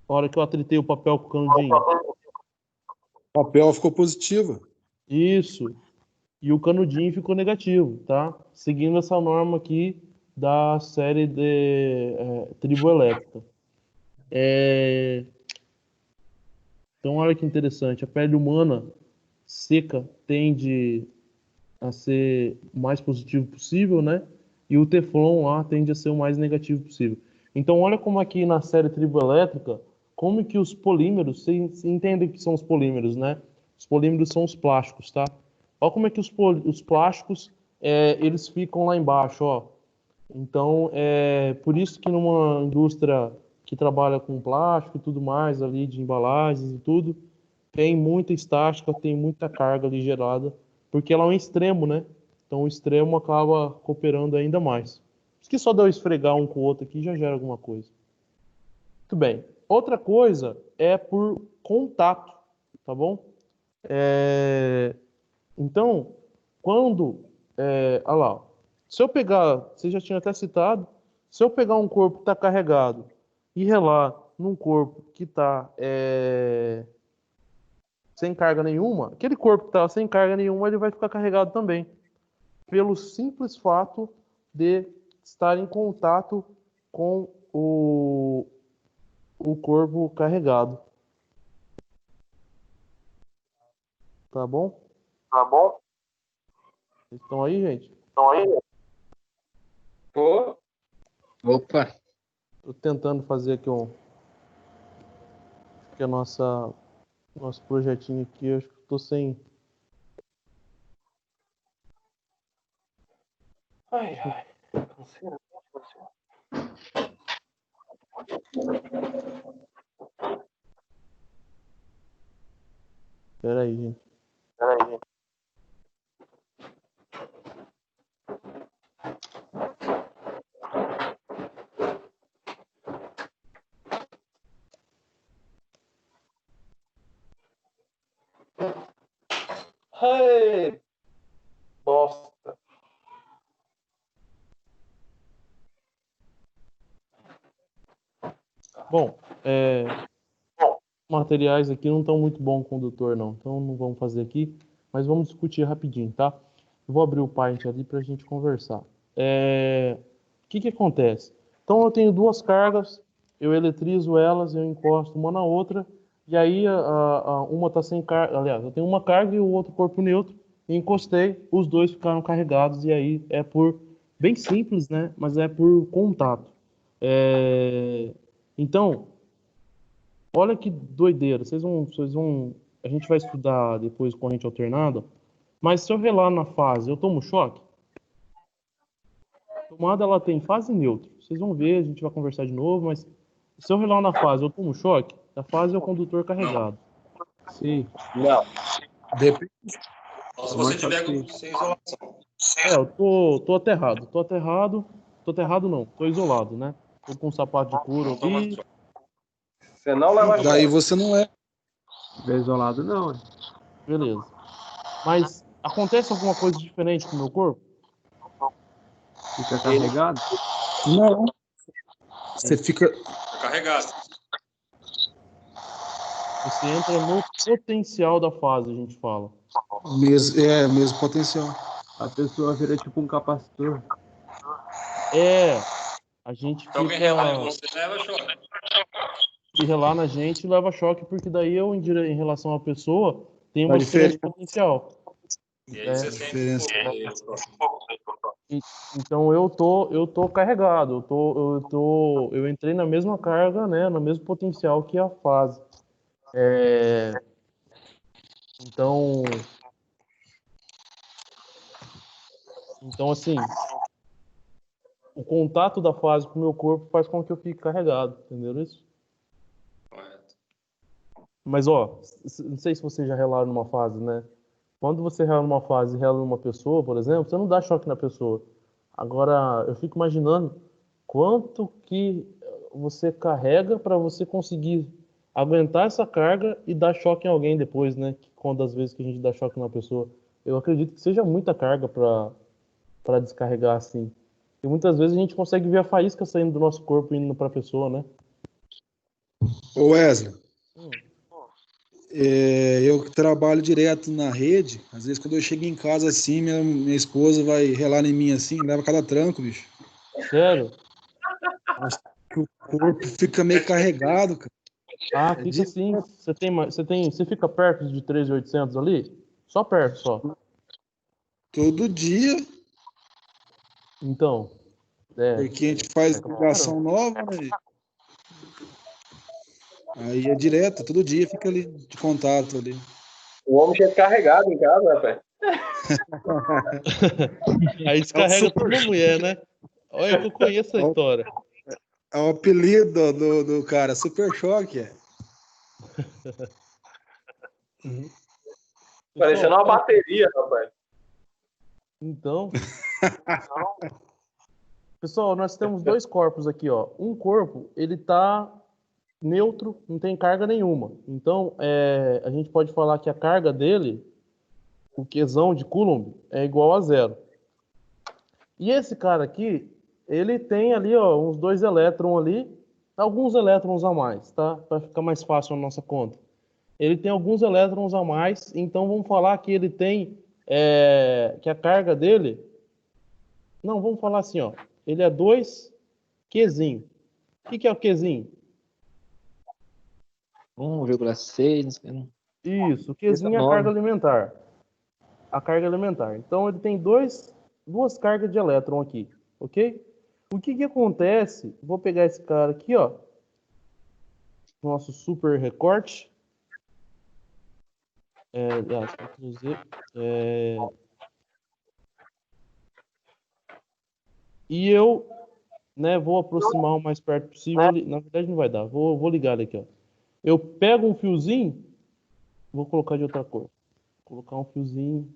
[SPEAKER 1] Na hora que eu atritei o papel com o canudinho.
[SPEAKER 5] O papel ficou positivo.
[SPEAKER 1] Isso. E o canudinho ficou negativo, tá? Seguindo essa norma aqui da série de triboelétrica. Então, olha que interessante. A pele humana seca tende a ser o mais positivo possível, né? E o Teflon lá tende a ser o mais negativo possível. Então, olha como aqui na série triboelétrica, como que os polímeros, vocês entendem o que são os polímeros, né? Os polímeros são os plásticos, tá? Olha como é que os plásticos, eles ficam lá embaixo, ó. Então, por isso que numa indústria que trabalha com plástico e tudo mais ali, de embalagens e tudo, tem muita estática, tem muita carga ali gerada, porque ela é um extremo, né? Então o extremo acaba cooperando ainda mais. Acho que só de eu esfregar um com o outro aqui já gera alguma coisa. Muito bem. Outra coisa é por contato, tá bom? Então, quando. Olha lá, ó. Se eu pegar, você já tinha até citado, se eu pegar um corpo que está carregado e relar num corpo que está sem carga nenhuma, aquele corpo que está sem carga nenhuma, ele vai ficar carregado também, pelo simples fato de estar em contato com o corpo carregado. Tá bom?
[SPEAKER 7] Tá bom?
[SPEAKER 1] Vocês estão aí, gente?
[SPEAKER 7] Então aí. Pô.
[SPEAKER 3] Opa,
[SPEAKER 1] Tô tentando fazer aqui que nosso projetinho aqui, eu acho que tô sem.
[SPEAKER 7] Ai, ai. Canseira.
[SPEAKER 1] Pera aí, gente.
[SPEAKER 7] Peraí.
[SPEAKER 6] Ai, bosta.
[SPEAKER 1] Bom, materiais aqui não estão muito bom condutor, não. Então não vamos fazer aqui, mas vamos discutir rapidinho, tá? Eu vou abrir o Paint ali para a gente conversar. O que acontece? Então eu tenho duas cargas, eu eletrizo elas, eu encosto uma na outra, e aí uma está sem carga. Aliás, eu tenho uma carga e o outro corpo neutro, e encostei, os dois ficaram carregados, e aí é por. Bem simples, né? Mas é por contato. Então, olha que doideira. A gente vai estudar depois corrente alternada, mas se eu relar na fase, eu tomo choque? A tomada ela tem fase e neutro. Vocês vão ver, a gente vai conversar de novo, mas se eu relar na fase, eu tomo choque? A fase é o condutor carregado.
[SPEAKER 2] Sim.
[SPEAKER 7] Não.
[SPEAKER 5] Depende.
[SPEAKER 8] Só se você tiver sem isolação.
[SPEAKER 1] Eu tô aterrado. Tô aterrado não, tô isolado, né? Tô com um sapato de couro aqui.
[SPEAKER 6] Você não leva
[SPEAKER 5] Daí
[SPEAKER 6] choque.
[SPEAKER 5] você não é.
[SPEAKER 2] Tiver isolado, não.
[SPEAKER 1] Beleza. Mas acontece alguma coisa diferente com o meu corpo?
[SPEAKER 2] Fica carregado.
[SPEAKER 5] Não. Você fica.
[SPEAKER 8] Tá carregado.
[SPEAKER 1] Você entra no potencial da fase, a gente fala.
[SPEAKER 5] Mesmo potencial.
[SPEAKER 2] A pessoa vira tipo um capacitor.
[SPEAKER 1] A gente
[SPEAKER 8] Se alguém relar em você, leva choque.
[SPEAKER 1] se relar na gente, leva choque, porque daí eu, em relação à pessoa, tenho
[SPEAKER 5] A
[SPEAKER 1] uma diferença
[SPEAKER 5] diferença.
[SPEAKER 1] potencial.
[SPEAKER 8] E aí você sente um pouco.
[SPEAKER 1] Então eu tô carregado, eu entrei na mesma carga, né, no mesmo potencial que a fase. Então assim, o contato da fase com o meu corpo faz com que eu fique carregado, entendeu isso?
[SPEAKER 8] Correto.
[SPEAKER 1] Mas não sei se vocês já relaram numa fase, né? Quando você rela numa fase e rela numa pessoa, por exemplo, você não dá choque na pessoa. Agora, eu fico imaginando quanto que você carrega para você conseguir aguentar essa carga e dar choque em alguém depois, né? Quando às vezes que a gente dá choque numa pessoa. Eu acredito que seja muita carga para descarregar assim. E muitas vezes a gente consegue ver a faísca saindo do nosso corpo e indo para a pessoa, né?
[SPEAKER 5] Ô Wesley, eu que trabalho direto na rede, às vezes quando eu chego em casa assim, minha esposa vai relar em mim assim, leva cada tranco, bicho.
[SPEAKER 1] Sério?
[SPEAKER 5] Acho que o corpo fica meio carregado, cara.
[SPEAKER 1] Fica assim. Você fica perto de 3.800 ali? Só perto, só.
[SPEAKER 5] Todo dia,
[SPEAKER 1] Então,
[SPEAKER 5] porque a gente faz ligação nova, né? Aí é direto, todo dia fica ali de contato ali.
[SPEAKER 7] O homem que é carregado em casa, rapaz.
[SPEAKER 1] Aí descarrega tudo na mulher, né? Olha que eu conheço a história.
[SPEAKER 5] É o apelido do cara, Super Choque.
[SPEAKER 6] Parecendo uma bateria, rapaz.
[SPEAKER 1] Então, pessoal, nós temos dois corpos aqui, ó. Um corpo, ele tá neutro, não tem carga nenhuma. Então, a gente pode falar que a carga dele, o Qzão de Coulomb, é igual a zero. E esse cara aqui, ele tem ali, ó, uns 2 elétrons ali, alguns elétrons a mais, tá? Para ficar mais fácil a nossa conta. Ele tem alguns elétrons a mais, então vamos falar que ele tem, que a carga dele, não, vamos falar assim, ó, ele é 2 Qzinho. O que é o Qzinho?
[SPEAKER 3] 1,6.
[SPEAKER 1] Isso, o Qzinho é a carga alimentar. A carga elementar. Então ele tem duas cargas de elétron aqui, ok? O que acontece? Vou pegar esse cara aqui, ó, nosso super recorte. E eu, né, vou aproximar o mais perto possível. Na verdade não vai dar. Vou ligar ele aqui, ó. Eu pego um fiozinho, vou colocar de outra cor. Vou colocar um fiozinho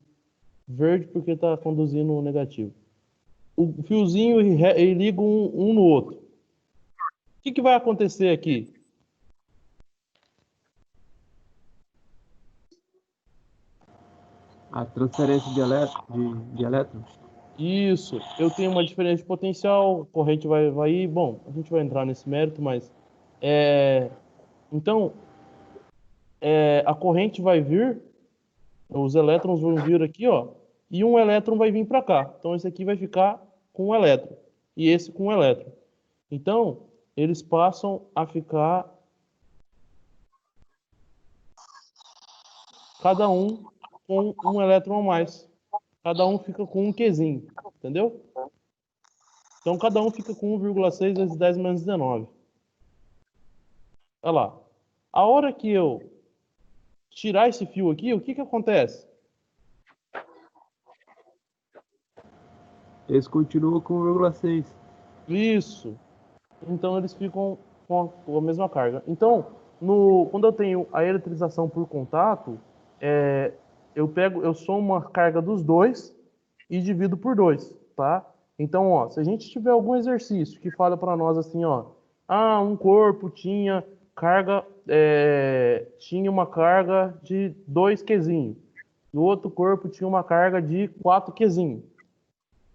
[SPEAKER 1] verde porque está conduzindo o negativo. O fiozinho e ligo um no outro. O que vai acontecer aqui?
[SPEAKER 2] A transferência de elétrons.
[SPEAKER 1] Isso, eu tenho uma diferença de potencial, a corrente vai ir, bom, a gente vai entrar nesse mérito, mas então a corrente vai vir, os elétrons vão vir aqui, ó, e um elétron vai vir para cá. Então esse aqui vai ficar com um elétron e esse com um elétron. Então eles passam a ficar cada um com um elétron a mais. Cada um fica com um Qzinho, entendeu? Então, cada um fica com 1,6 vezes 10 menos 19. Olha lá. A hora que eu tirar esse fio aqui, o que acontece?
[SPEAKER 2] Eles continuam com 1,6.
[SPEAKER 1] Isso. Então, eles ficam com a mesma carga. Então, quando eu tenho a eletrização por contato, eu somo a carga dos dois e divido por 2, tá? Então, ó, se a gente tiver algum exercício que fala para nós assim, ó, um corpo tinha uma carga de 2 Qzinho, e o outro corpo tinha uma carga de 4 Qzinho.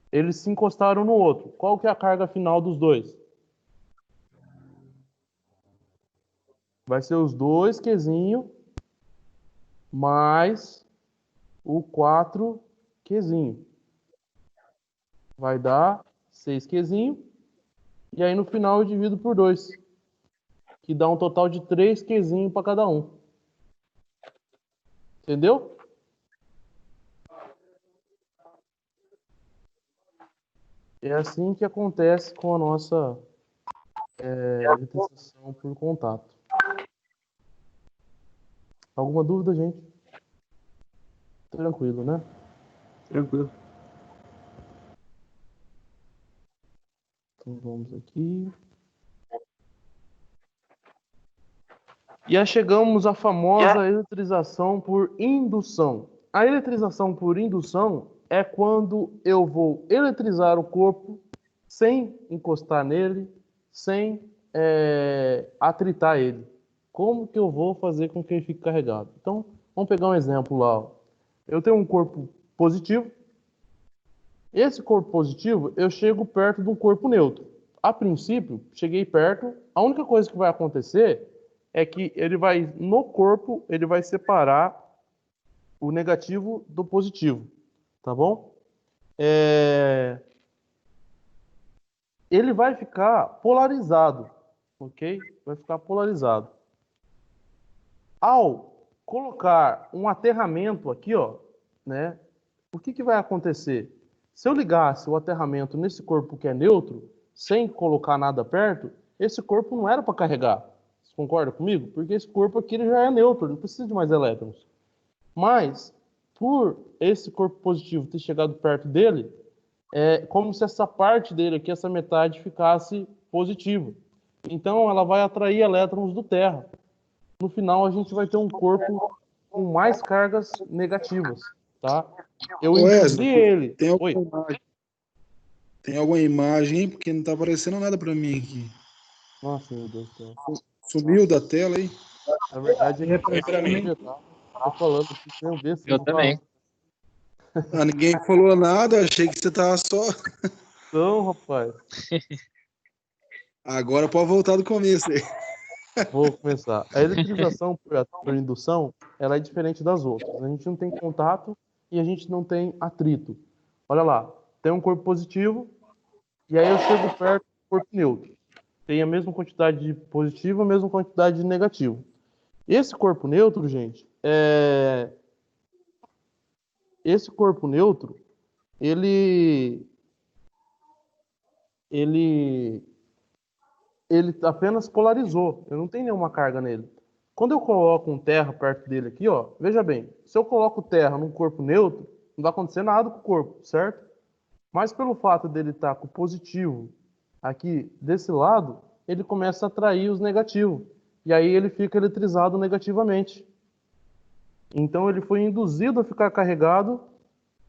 [SPEAKER 1] Eles se encostaram no outro. Qual que é a carga final dos dois? Vai ser os 2 Qzinho mais o 4 Qzinho. Vai dar 6 Qzinho. E aí no final eu divido por 2. Que dá um total de 3 Qzinho para cada um. Entendeu? É assim que acontece com a nossa eletrização por contato. Alguma dúvida, gente? Tranquilo, né?
[SPEAKER 2] Tranquilo.
[SPEAKER 1] Então vamos aqui. E aí chegamos à famosa eletrização por indução. A eletrização por indução é quando eu vou eletrizar o corpo sem encostar nele, sem atritar ele. Como que eu vou fazer com que ele fique carregado? Então, vamos pegar um exemplo lá. Ó. Eu tenho um corpo positivo. Esse corpo positivo, eu chego perto de um corpo neutro. A princípio, cheguei perto. A única coisa que vai acontecer é que no corpo, ele vai separar o negativo do positivo, tá bom? Ele vai ficar polarizado, ok? Vai ficar polarizado. Ao colocar um aterramento aqui, ó, né? O que vai acontecer? Se eu ligasse o aterramento nesse corpo que é neutro, sem colocar nada perto, esse corpo não era para carregar. Você concorda comigo? Porque esse corpo aqui ele já é neutro, não precisa de mais elétrons. Mas, por esse corpo positivo ter chegado perto dele, é como se essa parte dele aqui, essa metade, ficasse positiva. Então, ela vai atrair elétrons do terra. No final, a gente vai ter um corpo com mais cargas negativas, tá? Eu induzi ele.
[SPEAKER 5] Tem alguma imagem aí? Porque não tá aparecendo nada para mim aqui.
[SPEAKER 1] Nossa, meu Deus do céu.
[SPEAKER 5] Sumiu da tela aí?
[SPEAKER 1] Na verdade,
[SPEAKER 6] Foi pra mim.
[SPEAKER 1] Tô falando aqui, meu Deus.
[SPEAKER 3] Eu também.
[SPEAKER 5] Ninguém falou nada, achei que você tava só.
[SPEAKER 1] Não, rapaz.
[SPEAKER 5] Agora pode voltar do começo aí.
[SPEAKER 1] Vou começar. A eletrização por indução, ela é diferente das outras. A gente não tem contato e a gente não tem atrito. Olha lá, tem um corpo positivo e aí eu chego perto do corpo neutro. Tem a mesma quantidade de positivo, a mesma quantidade de negativo. Esse corpo neutro, gente, esse corpo neutro, ele apenas polarizou. Eu não tenho nenhuma carga nele. Quando eu coloco um terra perto dele aqui, ó, veja bem, se eu coloco terra num corpo neutro, não vai acontecer nada com o corpo, certo? Mas pelo fato dele estar com o positivo aqui desse lado, ele começa a atrair os negativos. E aí ele fica eletrizado negativamente. Então ele foi induzido a ficar carregado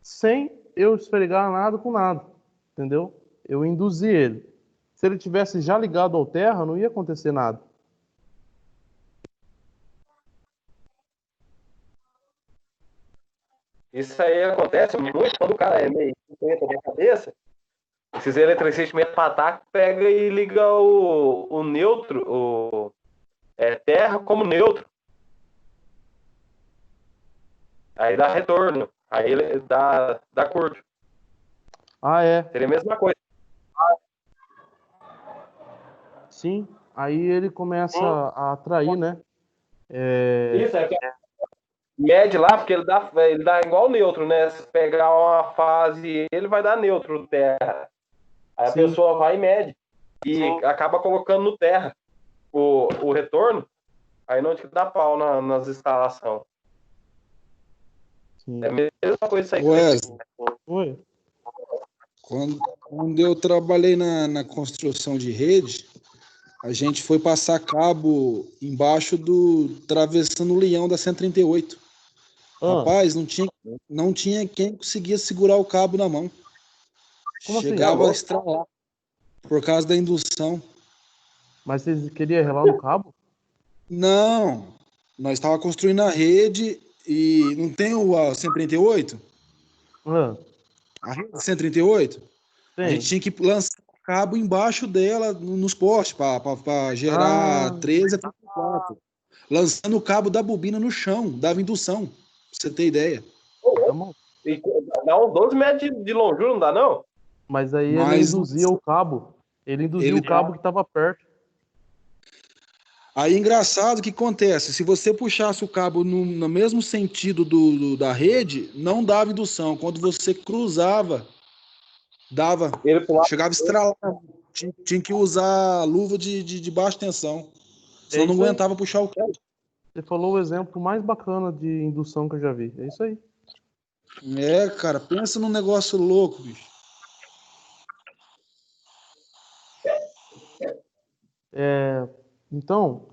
[SPEAKER 1] sem eu esfregar nada com nada. Entendeu? Eu induzi ele. Se ele tivesse já ligado ao terra, não ia acontecer nada.
[SPEAKER 9] Isso aí acontece muito quando o cara é meio doente da cabeça. Esses eletricistas meio pataco pega e liga o neutro, terra como neutro. Aí dá retorno. Aí ele dá curto.
[SPEAKER 1] Ah, é.
[SPEAKER 9] Seria a mesma coisa.
[SPEAKER 1] Sim. Aí ele começa a atrair, né?
[SPEAKER 9] Isso, mede lá, porque ele dá igual neutro, né? Se pegar uma fase, ele vai dar neutro terra. Aí a
[SPEAKER 1] Sim.
[SPEAKER 9] pessoa vai e mede. E acaba colocando no terra o retorno. Aí não te dá pau nas instalações.
[SPEAKER 1] Sim.
[SPEAKER 9] É a mesma coisa isso aí.
[SPEAKER 5] Wesley,
[SPEAKER 1] Oi.
[SPEAKER 5] quando eu trabalhei na construção de rede, a gente foi passar cabo embaixo travessando o leão da 138. Rapaz, não tinha quem conseguia segurar o cabo na mão.
[SPEAKER 1] Como assim?
[SPEAKER 5] Chegava a estralar por causa da indução.
[SPEAKER 1] Mas vocês queriam relar no cabo?
[SPEAKER 5] Não, nós estávamos construindo a rede e não tem a 138? A rede 138?
[SPEAKER 1] Tem.
[SPEAKER 5] A gente tinha que lançar o cabo embaixo dela nos postes para gerar 13 a 34. Lançando o cabo da bobina no chão, dava indução, pra você ter ideia.
[SPEAKER 1] Tá bom.
[SPEAKER 9] E dá uns 12 metros de longura, não dá não?
[SPEAKER 1] Mas aí ele
[SPEAKER 5] Mas
[SPEAKER 1] induzia o cabo. Ele induzia o cabo que estava perto.
[SPEAKER 5] Aí, engraçado, o que acontece? Se você puxasse o cabo no mesmo sentido da rede, não dava indução. Quando você cruzava, dava. Chegava a estralar. Tinha que usar luva de baixa tensão. Senão não
[SPEAKER 1] isso aí.
[SPEAKER 5] aguentava puxar o cabo.
[SPEAKER 1] Você falou o exemplo mais bacana de indução que eu já vi. É isso aí.
[SPEAKER 5] É, cara, pensa num negócio louco, bicho.
[SPEAKER 1] Então,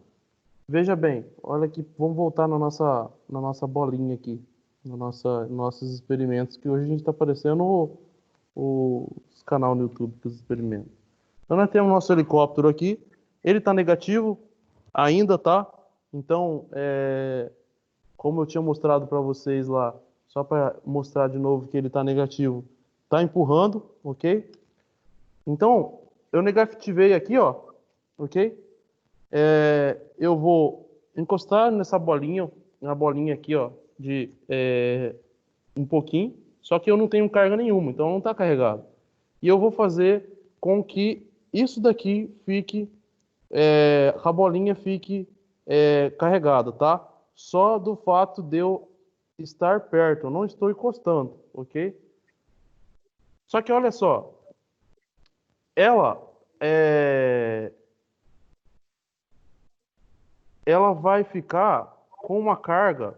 [SPEAKER 1] veja bem, olha aqui, vamos voltar na nossa bolinha aqui, nossos experimentos, que hoje a gente está aparecendo os canal no YouTube dos experimentos. Então nós temos nosso helicóptero aqui, ele está negativo, ainda tá, então, como eu tinha mostrado para vocês lá, só para mostrar de novo que ele está negativo, está empurrando, ok? Então, eu negativei aqui, ó, ok? Eu vou encostar nessa bolinha, na bolinha aqui, ó, de um pouquinho, só que eu não tenho carga nenhuma, então não está carregado. E eu vou fazer com que isso daqui fique, a bolinha fique carregada, tá? Só do fato de eu estar perto, eu não estou encostando, ok? Só que olha só, ela ela vai ficar com uma carga.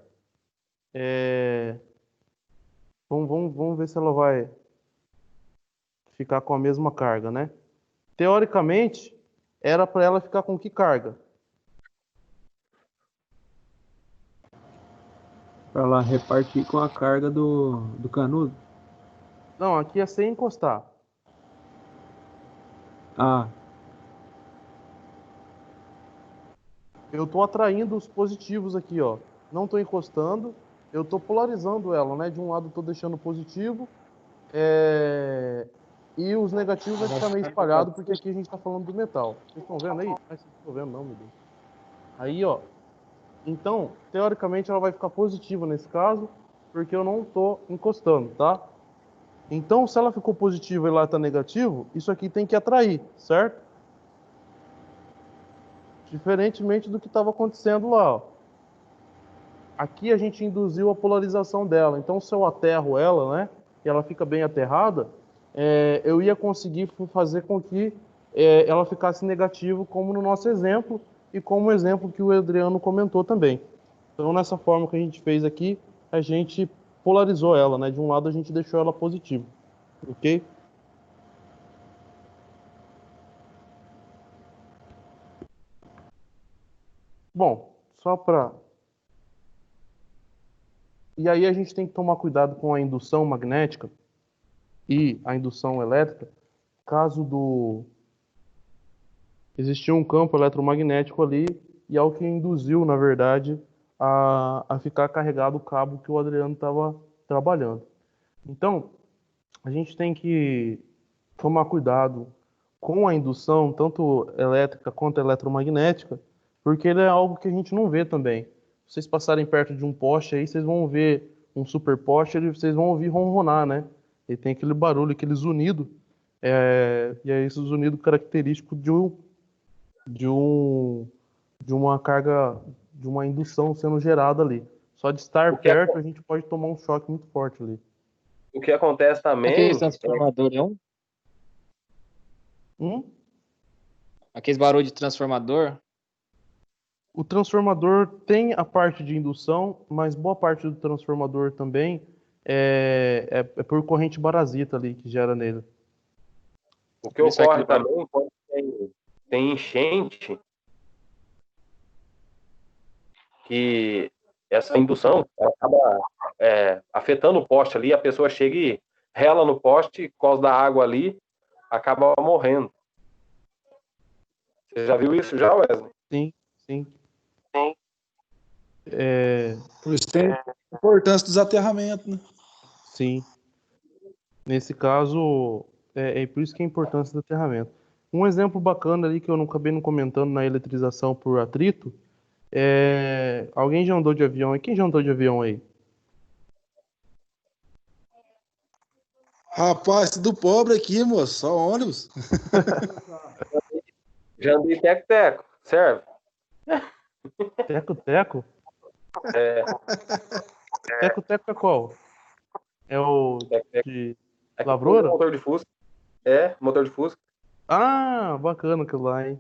[SPEAKER 1] Vamos ver se ela vai ficar com a mesma carga, né? Teoricamente, era para ela ficar com que carga?
[SPEAKER 2] Pra lá repartir com a carga do canudo.
[SPEAKER 1] Não, aqui é sem encostar.
[SPEAKER 2] Ah,
[SPEAKER 1] Eu estou atraindo os positivos aqui, ó. Não estou encostando, eu estou polarizando ela, né? De um lado estou deixando positivo, e os negativos vai ficar meio espalhado, porque aqui a gente está falando do metal. Vocês estão vendo aí? Vocês não estão vendo não, meu Deus. Aí, ó. Então, teoricamente, ela vai ficar positiva nesse caso, porque eu não estou encostando, tá? Então, se ela ficou positiva e lá está negativo, isso aqui tem que atrair, certo? Diferentemente do que estava acontecendo lá, ó. Aqui a gente induziu a polarização dela. Então, se eu aterro ela, né, e ela fica bem aterrada, eu ia conseguir fazer com que ela ficasse negativo, como no nosso exemplo, e como o exemplo que o Adriano comentou também. Então, nessa forma que a gente fez aqui, a gente polarizou ela, né? De um lado a gente deixou ela positiva, ok? Bom, só para... E aí a gente tem que tomar cuidado com a indução magnética e a indução elétrica, caso existia um campo eletromagnético ali, e é o que induziu, na verdade, a ficar carregado o cabo que o Adriano estava trabalhando. Então, a gente tem que tomar cuidado com a indução, tanto elétrica quanto eletromagnética, porque ele é algo que a gente não vê também. Se vocês passarem perto de um poste aí, vocês vão ver um super poste, vocês vão ouvir ronronar, né? Ele tem aquele barulho, aquele zunido, e é esse zunido característico de uma carga, de uma indução sendo gerada ali. Só de estar perto, a gente pode tomar um choque muito forte ali.
[SPEAKER 9] O que acontece também...
[SPEAKER 3] Aquele transformador é Aqueles barulhos de transformador?
[SPEAKER 1] O transformador tem a parte de indução, mas boa parte do transformador também é por corrente parasita ali que gera nele.
[SPEAKER 9] O que ocorre também quando tem enchente, que essa indução acaba afetando o poste ali, a pessoa chega e rela no poste, por causa da água ali, acaba morrendo. Você já viu isso já, Wesley?
[SPEAKER 1] Sim, sim.
[SPEAKER 5] Por isso tem a importância dos aterramentos, né?
[SPEAKER 1] Sim. Nesse caso, é por isso que é a importância do aterramento. Um exemplo bacana ali que eu não acabei não comentando na eletrização por atrito alguém já andou de avião aí? Quem já andou de avião aí?
[SPEAKER 5] Rapaz, tudo pobre aqui, moço. Só ônibus.
[SPEAKER 9] Já andei teco-teco. Serve?
[SPEAKER 1] Teco-teco? Teco-teco é qual? É o de Lavoura?
[SPEAKER 9] Motor de Fusca. Motor de Fusca.
[SPEAKER 1] Ah, bacana aquilo lá, hein?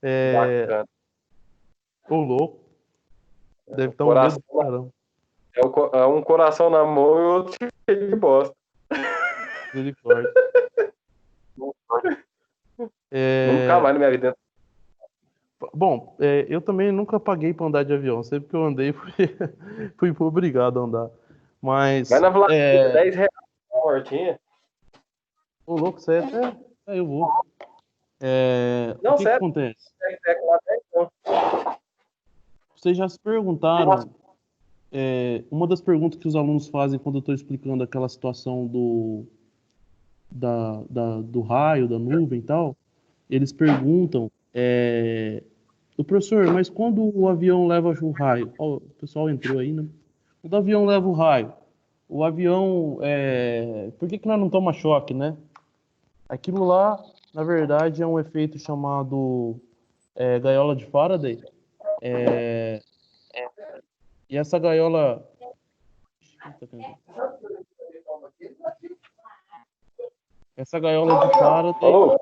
[SPEAKER 9] Bacana.
[SPEAKER 1] Ô, louco. Deve estar um medo do caramba.
[SPEAKER 9] É um coração na mão e outro cheio de bosta.
[SPEAKER 1] Misericórdia.
[SPEAKER 9] Nunca mais na minha vida.
[SPEAKER 1] Bom, eu também nunca paguei para andar de avião. Sempre que eu andei, fui obrigado a andar. Mas.
[SPEAKER 9] Vai na Vladimir, R$10 uma hortinha.
[SPEAKER 1] Ô, louco, você até. Eu vou.
[SPEAKER 9] Não,
[SPEAKER 1] o que
[SPEAKER 9] sério?
[SPEAKER 1] acontece? Vocês já se perguntaram. Uma das perguntas que os alunos fazem quando eu estou explicando aquela situação do raio, da nuvem e tal, eles perguntam, o professor, mas quando o avião leva o raio? O pessoal entrou aí, né? Quando o avião leva o raio, o avião, por que nós não toma choque, né? Aquilo lá, na verdade, é um efeito chamado gaiola de Faraday. E essa gaiola... Essa gaiola de Faraday...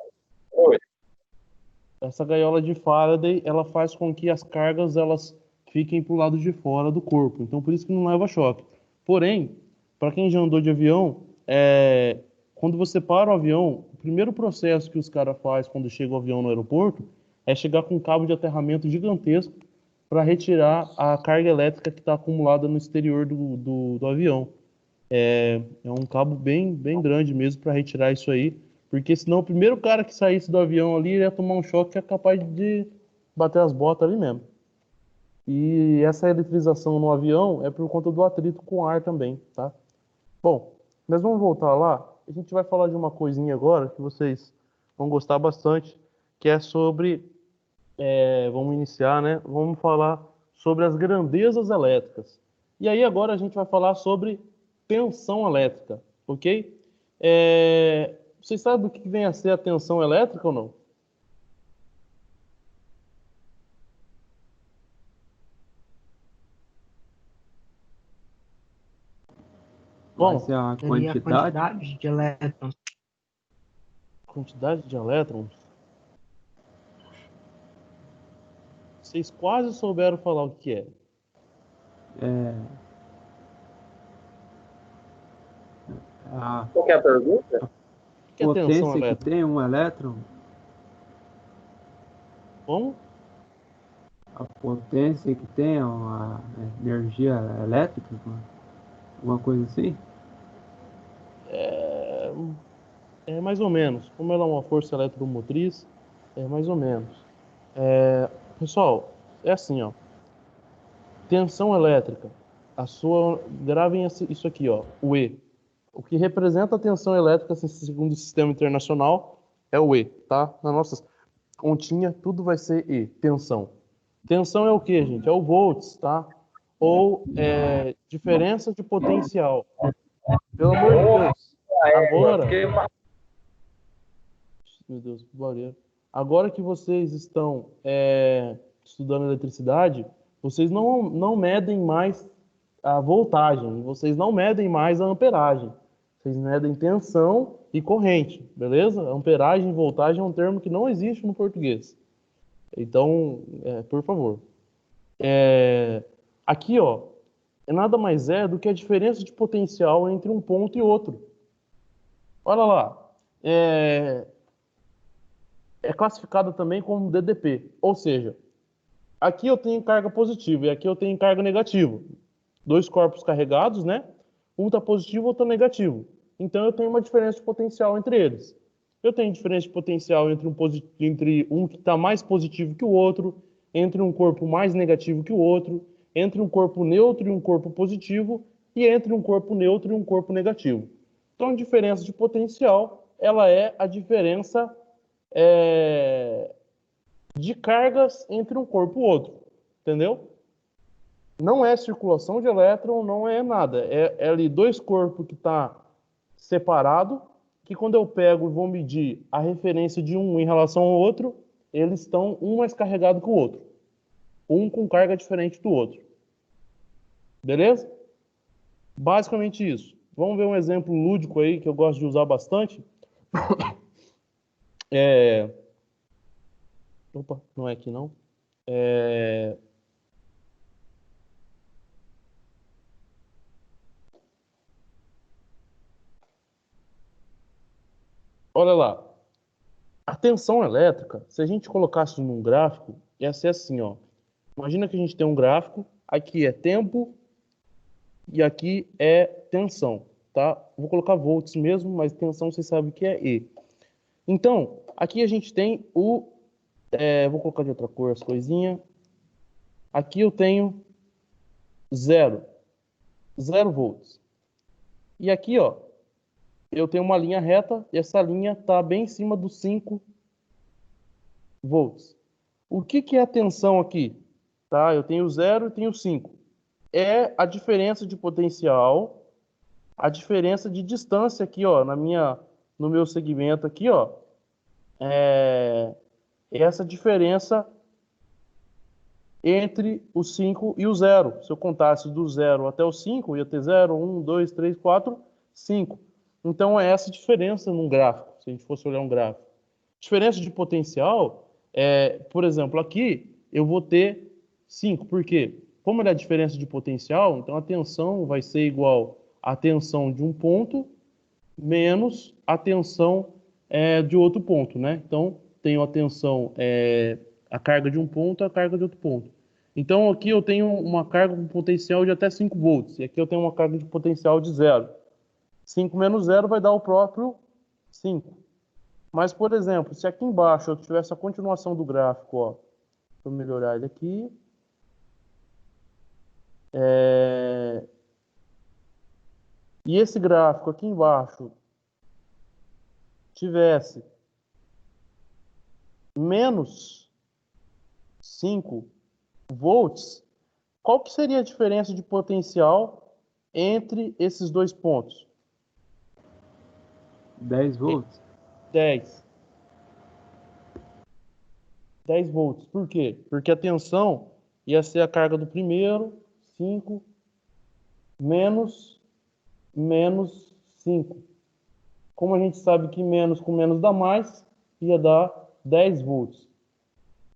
[SPEAKER 1] Essa gaiola de Faraday, ela faz com que as cargas elas fiquem para o lado de fora do corpo. Então, por isso que não leva choque. Porém, para quem já andou de avião, quando você para o avião, o primeiro processo que os caras fazem quando chega o avião no aeroporto é chegar com um cabo de aterramento gigantesco para retirar a carga elétrica que está acumulada no exterior do avião. É um cabo bem grande mesmo para retirar isso aí, porque senão o primeiro cara que saísse do avião ali ia tomar um choque que é capaz de bater as botas ali mesmo. E essa eletrização no avião é por conta do atrito com o ar também, tá? Bom, mas vamos voltar lá. A gente vai falar de uma coisinha agora que vocês vão gostar bastante, que é sobre... vamos iniciar, né? Vamos falar sobre as grandezas elétricas. E aí agora a gente vai falar sobre tensão elétrica, ok? Vocês sabem o que vem a ser a tensão elétrica ou não?
[SPEAKER 2] Vai ser a quantidade
[SPEAKER 10] de elétrons.
[SPEAKER 1] Quantidade de elétrons? Vocês quase souberam falar o que é.
[SPEAKER 9] Qual que é a pergunta?
[SPEAKER 1] O que é tensão
[SPEAKER 2] potência
[SPEAKER 1] elétrica?
[SPEAKER 2] que tem um elétron?
[SPEAKER 1] Como?
[SPEAKER 2] A potência que tem a energia elétrica? Alguma coisa assim?
[SPEAKER 1] É mais ou menos. Como ela é uma força eletromotriz, é mais ou menos. Pessoal, é assim, ó. Tensão elétrica Gravem isso aqui, ó, o E. O que representa a tensão elétrica segundo o sistema internacional é o E, tá? Na nossa continha, tudo vai ser E, tensão. Tensão é o que, gente? É o volts, tá? Ou diferença de potencial. Pelo amor de Deus. Agora... Meu Deus, que barulho. Agora que vocês estão estudando eletricidade, vocês não medem mais a voltagem, vocês não medem mais a amperagem. Vocês medem tensão e corrente, beleza? Amperagem e voltagem é um termo que não existe no português. Então, por favor. Aqui, ó, nada mais é do que a diferença de potencial entre um ponto e outro. Olha lá. É classificada também como DDP. Ou seja, aqui eu tenho carga positiva e aqui eu tenho carga negativa. Dois corpos carregados, né? Um está positivo, o outro está negativo. Então eu tenho uma diferença de potencial entre eles. Eu tenho diferença de potencial entre um que está mais positivo que o outro, entre um corpo mais negativo que o outro, entre um corpo neutro e um corpo positivo, e entre um corpo neutro e um corpo negativo. Então a diferença de potencial, ela é a diferença de cargas entre um corpo e outro. Entendeu? Não é circulação de elétron, não é nada. É ali dois corpos que estão separados, que quando eu pego e vou medir a referência de um em relação ao outro, eles estão um mais carregado que o outro. Um com carga diferente do outro. Beleza? Basicamente isso. Vamos ver um exemplo lúdico aí que eu gosto de usar bastante. Opa, não é aqui não. Olha lá. A tensão elétrica, se a gente colocasse num gráfico, ia ser assim, ó. Imagina que a gente tem um gráfico, aqui é tempo e aqui é tensão, tá? Vou colocar volts mesmo, mas tensão vocês sabem que é E. Então, aqui a gente tem vou colocar de outra cor as coisinhas. Aqui eu tenho 0 volts. E aqui, ó, eu tenho uma linha reta e essa linha está bem em cima dos 5 volts. O que é a tensão aqui? Tá? Eu tenho 0 e tenho 5. É a diferença de potencial, a diferença de distância aqui, ó, no meu segmento aqui, ó, essa diferença entre o 5 e o 0. Se eu contasse do 0 até o 5, ia ter 0, 1, 2, 3, 4, 5. Então, é essa diferença num gráfico, se a gente fosse olhar um gráfico. Diferença de potencial, por exemplo, aqui eu vou ter 5. Por quê? Como é a diferença de potencial, então a tensão vai ser igual à tensão de um ponto menos a tensão de outro ponto, né? Então, tenho a tensão, a carga de um ponto, a carga de outro ponto. Então, aqui eu tenho uma carga com potencial de até 5 volts, e aqui eu tenho uma carga de potencial de 0. 5 menos 0 vai dar o próprio 5. Mas, por exemplo, se aqui embaixo eu tivesse a continuação do gráfico, ó, deixa eu melhorar ele aqui. E esse gráfico aqui embaixo tivesse menos 5 volts, qual que seria a diferença de potencial entre esses dois pontos?
[SPEAKER 2] 10 volts.
[SPEAKER 1] 10 volts. Por quê? Porque a tensão ia ser a carga do primeiro, 5, menos 5. Como a gente sabe que menos com menos dá mais, ia dar 10 volts.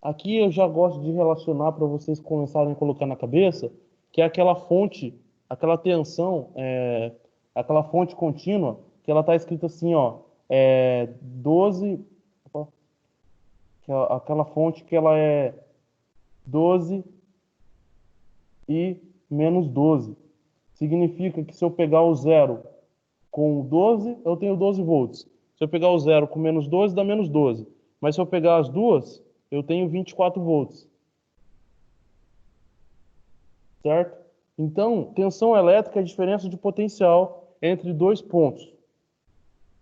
[SPEAKER 1] Aqui eu já gosto de relacionar para vocês começarem a colocar na cabeça, que é aquela fonte, aquela tensão, aquela fonte contínua, que ela está escrita assim, ó, 12, aquela fonte que ela é 12 e menos 12. Significa que se eu pegar o 0 com o 12, eu tenho 12 volts. Se eu pegar o 0 com menos 12, dá menos 12. Mas se eu pegar as duas, eu tenho 24 volts. Certo? Então, tensão elétrica é a diferença de potencial entre dois pontos.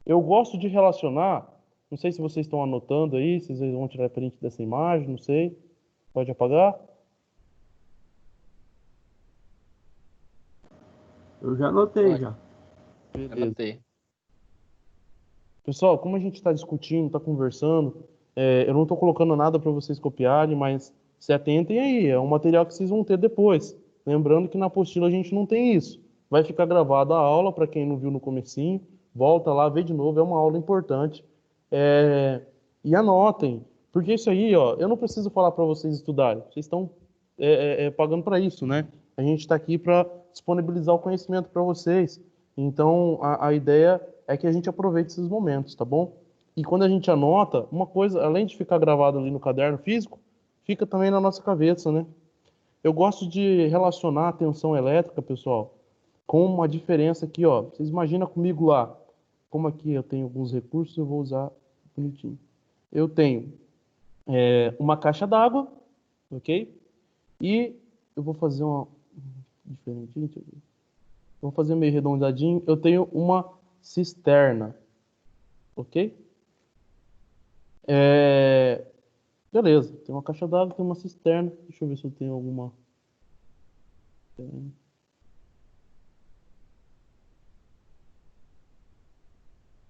[SPEAKER 1] Eu gosto de relacionar, não sei se vocês estão anotando aí, se vocês vão tirar print dessa imagem, não sei. Pode apagar?
[SPEAKER 2] Eu já anotei, já.
[SPEAKER 1] Beleza.
[SPEAKER 3] Anotei.
[SPEAKER 1] Pessoal, como a gente está discutindo, está conversando, eu não estou colocando nada para vocês copiarem, mas se atentem aí, é um material que vocês vão ter depois. Lembrando que na apostila a gente não tem isso. Vai ficar gravada a aula, para quem não viu no comecinho, volta lá, vê de novo, é uma aula importante. E anotem, porque isso aí, ó, eu não preciso falar para vocês estudarem, vocês estão pagando para isso, né? A gente está aqui para disponibilizar o conhecimento para vocês. Então, a ideia é que a gente aproveite esses momentos, tá bom? E quando a gente anota, uma coisa, além de ficar gravado ali no caderno físico, fica também na nossa cabeça, né? Eu gosto de relacionar a tensão elétrica, pessoal, com uma diferença aqui, ó. Vocês imaginam comigo lá, como aqui eu tenho alguns recursos, eu vou usar bonitinho. Eu tenho uma caixa d'água, ok? E eu vou fazer uma diferentinho, deixa eu ver. Vou fazer meio redondadinho. Eu tenho uma cisterna, ok? Beleza, tem uma caixa d'água, tem uma cisterna. Deixa eu ver se eu tenho alguma.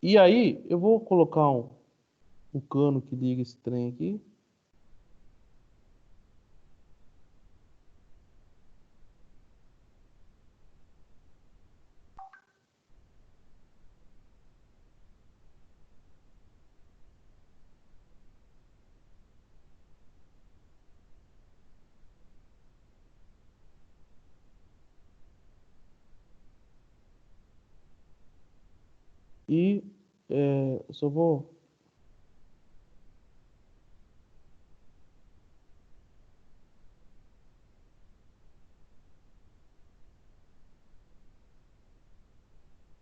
[SPEAKER 1] E aí, eu vou colocar um cano que liga esse trem aqui. E eu só vou.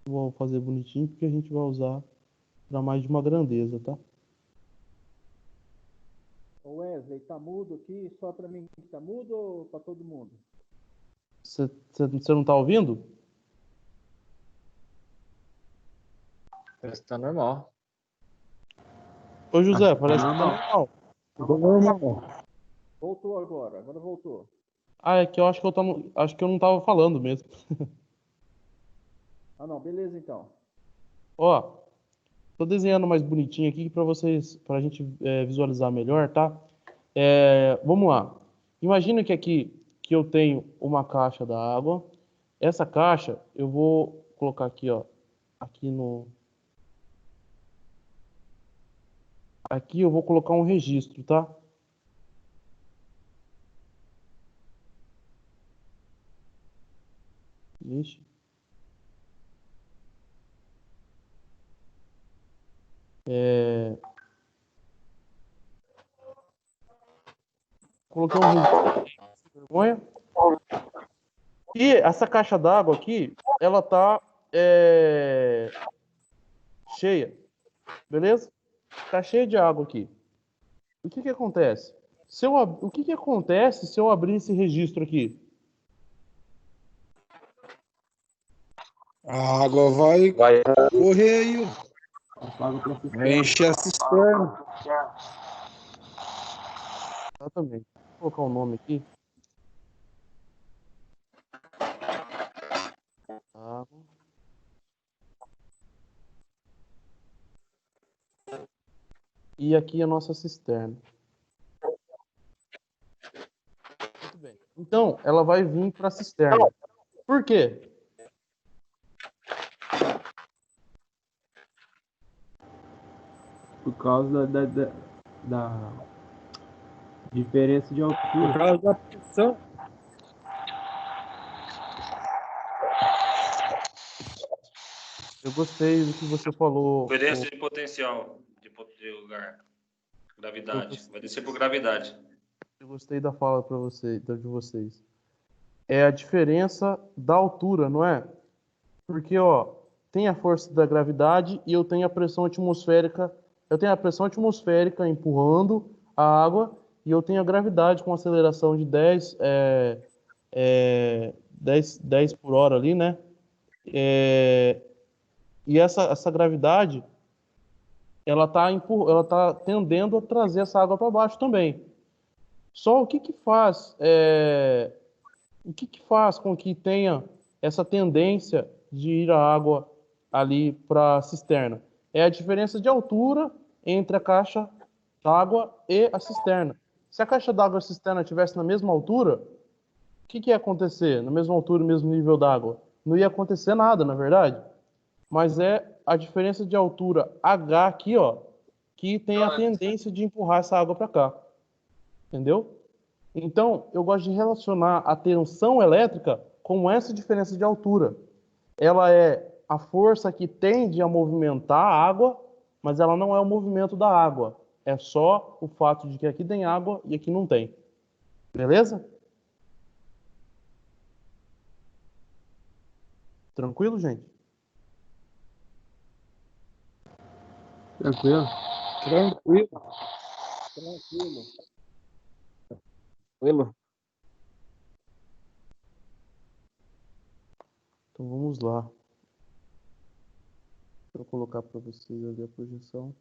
[SPEAKER 1] Vou fazer bonitinho porque a gente vai usar para mais de uma grandeza, tá?
[SPEAKER 10] Ô Wesley, tá mudo aqui? Só para mim que tá mudo ou para todo mundo?
[SPEAKER 1] Você não tá ouvindo?
[SPEAKER 3] Está normal.
[SPEAKER 1] Ô José, parece que tá normal.
[SPEAKER 10] Voltou agora voltou.
[SPEAKER 1] É que eu acho que eu não tava falando mesmo.
[SPEAKER 10] Ah não, beleza então.
[SPEAKER 1] Ó, tô desenhando mais bonitinho aqui para vocês, pra gente visualizar melhor, tá? Vamos lá. Imagina que aqui que eu tenho uma caixa da água. Essa caixa eu vou colocar aqui, ó, aqui eu vou colocar um registro, tá? Ixi. Coloquei um registro, vergonha. E essa caixa d'água aqui, ela tá cheia, beleza? Tá cheia de água aqui. O que acontece? O que acontece se eu abrir esse registro aqui?
[SPEAKER 5] A água vai correr aí, vai encher a cisterna.
[SPEAKER 1] Exatamente. Vou colocar o nome aqui. Água. E aqui a nossa cisterna. Muito bem. Então, ela vai vir para a cisterna. Por quê?
[SPEAKER 2] Por causa da diferença de altura.
[SPEAKER 10] Por causa da pressão.
[SPEAKER 1] Eu gostei do que você falou.
[SPEAKER 8] Diferença de potencial de lugar. Gravidade. Vai descer por gravidade.
[SPEAKER 1] Eu gostei da fala de vocês. É a diferença da altura, não é? Porque, ó, tem a força da gravidade e eu tenho a pressão atmosférica. Eu tenho a pressão atmosférica empurrando a água e eu tenho a gravidade com aceleração de 10 por hora ali, né? E essa gravidade, ela tá tendendo a trazer essa água para baixo também. Só o que faz com que tenha essa tendência de ir a água ali para a cisterna? É a diferença de altura entre a caixa d'água e a cisterna. Se a caixa d'água e a cisterna estivesse na mesma altura, o que ia acontecer? Na mesma altura, no mesmo nível d'água? Não ia acontecer nada, na verdade. Mas é a diferença de altura H aqui, ó, que tem a tendência de empurrar essa água para cá. Entendeu? Então, eu gosto de relacionar a tensão elétrica com essa diferença de altura. Ela é a força que tende a movimentar a água, mas ela não é o movimento da água. É só o fato de que aqui tem água e aqui não tem. Beleza? Tranquilo, gente?
[SPEAKER 2] Tranquilo?
[SPEAKER 3] Tranquilo.
[SPEAKER 1] Então vamos lá. Vou colocar para vocês ali a projeção.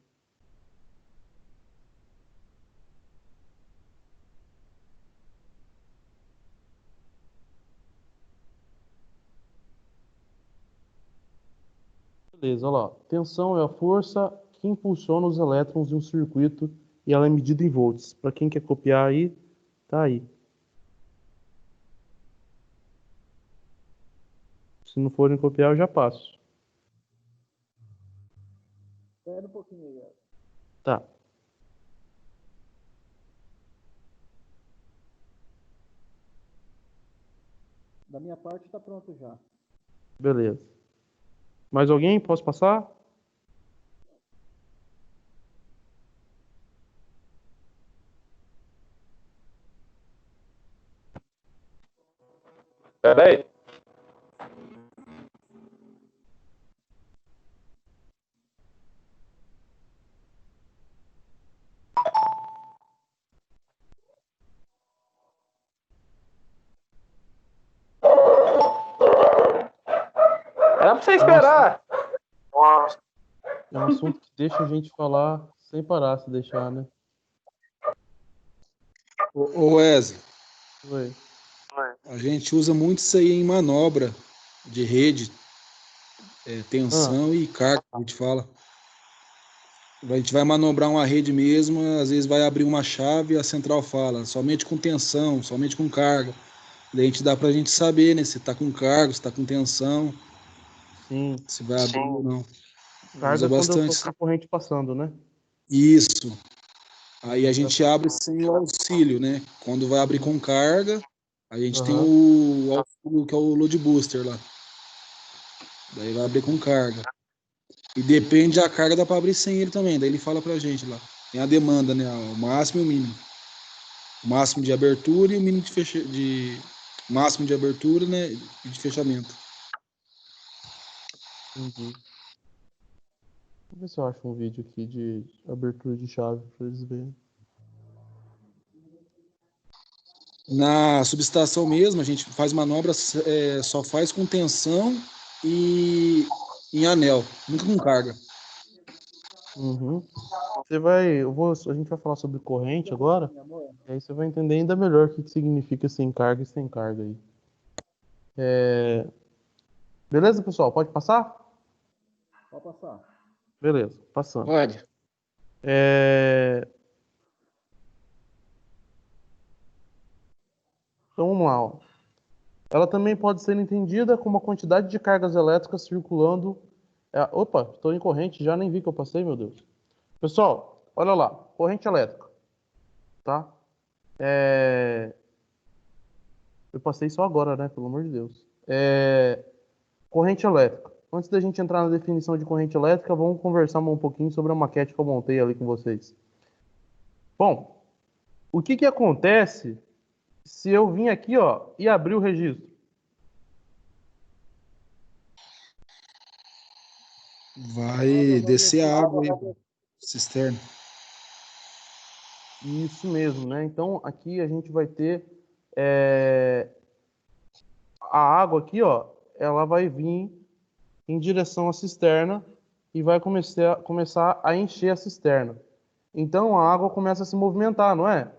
[SPEAKER 1] Beleza, olha lá. Tensão é a força que impulsiona os elétrons de um circuito e ela é medida em volts. Para quem quer copiar aí, tá aí. Se não forem copiar, eu já passo.
[SPEAKER 10] Espera um pouquinho aí, ó.
[SPEAKER 1] Tá.
[SPEAKER 10] Da minha parte tá pronto já.
[SPEAKER 1] Beleza. Mais alguém? Posso passar?
[SPEAKER 9] Pera aí. Era pra você esperar.
[SPEAKER 1] É um assunto que deixa a gente falar sem parar, se deixar, né?
[SPEAKER 5] Ô Wesley,
[SPEAKER 1] Oi.
[SPEAKER 5] a gente usa muito isso aí em manobra de rede, tensão e carga, a gente fala. A gente vai manobrar uma rede mesmo, às vezes vai abrir uma chave e a central fala somente com tensão, somente com carga. Daí dá pra gente saber, né, se tá com carga, se tá com tensão,
[SPEAKER 1] Sim.
[SPEAKER 5] se vai abrir ou não.
[SPEAKER 1] Carga
[SPEAKER 5] Usa
[SPEAKER 1] é quando eu
[SPEAKER 5] bastante.
[SPEAKER 1] tô com a corrente passando, né?
[SPEAKER 5] Isso. Aí a gente abre sem o auxílio, né? Quando vai abrir com carga, a gente tem o auxílio que é o load booster lá. Daí vai abrir com carga. E depende da carga, dá para abrir sem ele também. Daí ele fala pra gente lá. Tem a demanda, né? O máximo e o mínimo. O máximo de abertura e o mínimo de máximo de abertura, né? E de fechamento.
[SPEAKER 1] Entendi. Vou ver se eu acho um vídeo aqui de abertura de chave para eles verem.
[SPEAKER 5] Na subestação mesmo, a gente faz manobra, só faz com tensão e em anel, nunca com carga.
[SPEAKER 1] Uhum. A gente vai falar sobre corrente agora, e aí você vai entender ainda melhor o que significa sem carga e sem carga aí. Beleza, pessoal? Pode passar?
[SPEAKER 10] Pode passar.
[SPEAKER 1] Beleza, passando.
[SPEAKER 3] Pode.
[SPEAKER 1] Então vamos lá, ó. Ela também pode ser entendida como a quantidade de cargas elétricas circulando. Opa, estou em corrente, já nem vi que eu passei, meu Deus. Pessoal, olha lá, corrente elétrica, tá? Eu passei só agora, né? Pelo amor de Deus. Corrente elétrica. Antes da gente entrar na definição de corrente elétrica, vamos conversar um pouquinho sobre a maquete que eu montei ali com vocês. Bom, o que acontece se eu vim aqui, ó, e abrir o registro?
[SPEAKER 5] Vai descer a água aí, cisterna.
[SPEAKER 1] Isso mesmo, né? Então aqui a gente vai ter a água aqui, ó, ela vai vir em direção à cisterna e vai começar a encher a cisterna. Então a água começa a se movimentar, não é?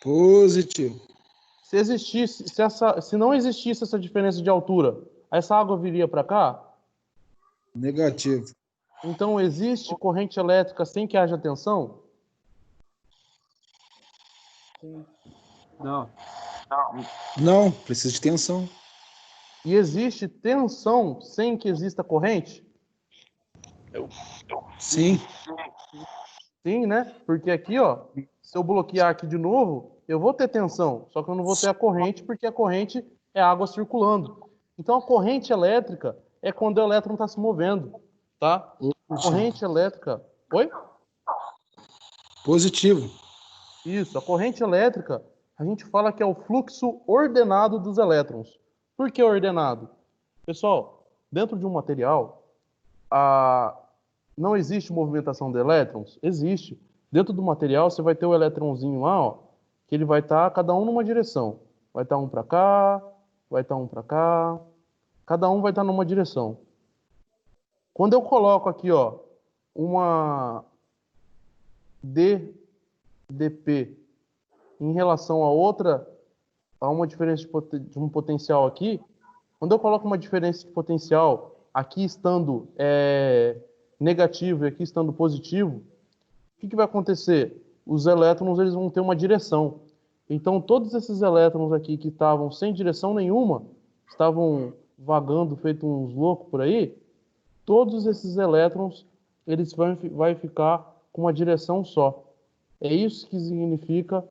[SPEAKER 5] Positivo.
[SPEAKER 1] Se não existisse essa diferença de altura, essa água viria para cá?
[SPEAKER 5] Negativo.
[SPEAKER 1] Então existe corrente elétrica sem que haja tensão?
[SPEAKER 2] Não.
[SPEAKER 5] Não, precisa de tensão.
[SPEAKER 1] E existe tensão sem que exista corrente?
[SPEAKER 5] Sim.
[SPEAKER 1] Sim, né? Porque aqui, ó, se eu bloquear aqui de novo, eu vou ter tensão, só que eu não vou ter a corrente, porque a corrente é água circulando. Então a corrente elétrica é quando o elétron está se movendo, tá? A corrente elétrica... Oi?
[SPEAKER 5] Positivo.
[SPEAKER 1] Isso, a corrente elétrica, a gente fala que é o fluxo ordenado dos elétrons. Por que ordenado? Pessoal, dentro de um material, não existe movimentação de elétrons? Existe. Dentro do material, você vai ter o elétronzinho lá, ó, que ele vai estar cada um numa direção. Vai estar um para cá, vai estar um para cá. Cada um vai estar numa direção. Quando eu coloco aqui, ó, uma DP em relação a outra, a uma diferença de um potencial aqui, quando eu coloco uma diferença de potencial aqui estando negativo e aqui estando positivo, o que vai acontecer? Os elétrons eles vão ter uma direção. Então, todos esses elétrons aqui que estavam sem direção nenhuma, estavam vagando, feito uns loucos por aí, todos esses elétrons eles vão ficar com uma direção só. É isso que significa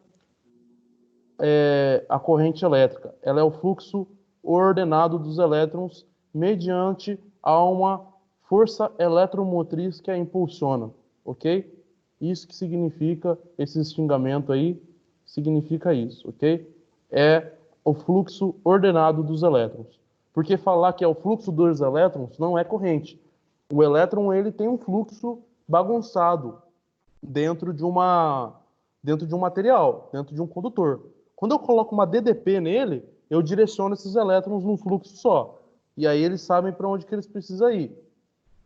[SPEAKER 1] a corrente elétrica. Ela é o fluxo ordenado dos elétrons mediante a uma força eletromotriz que a impulsiona, ok? Isso que significa, esse xingamento aí, significa isso, ok? É o fluxo ordenado dos elétrons. Porque falar que é o fluxo dos elétrons não é corrente. O elétron ele tem um fluxo bagunçado dentro de um material, dentro de um condutor. Quando eu coloco uma DDP nele, eu direciono esses elétrons num fluxo só. E aí eles sabem para onde que eles precisam ir.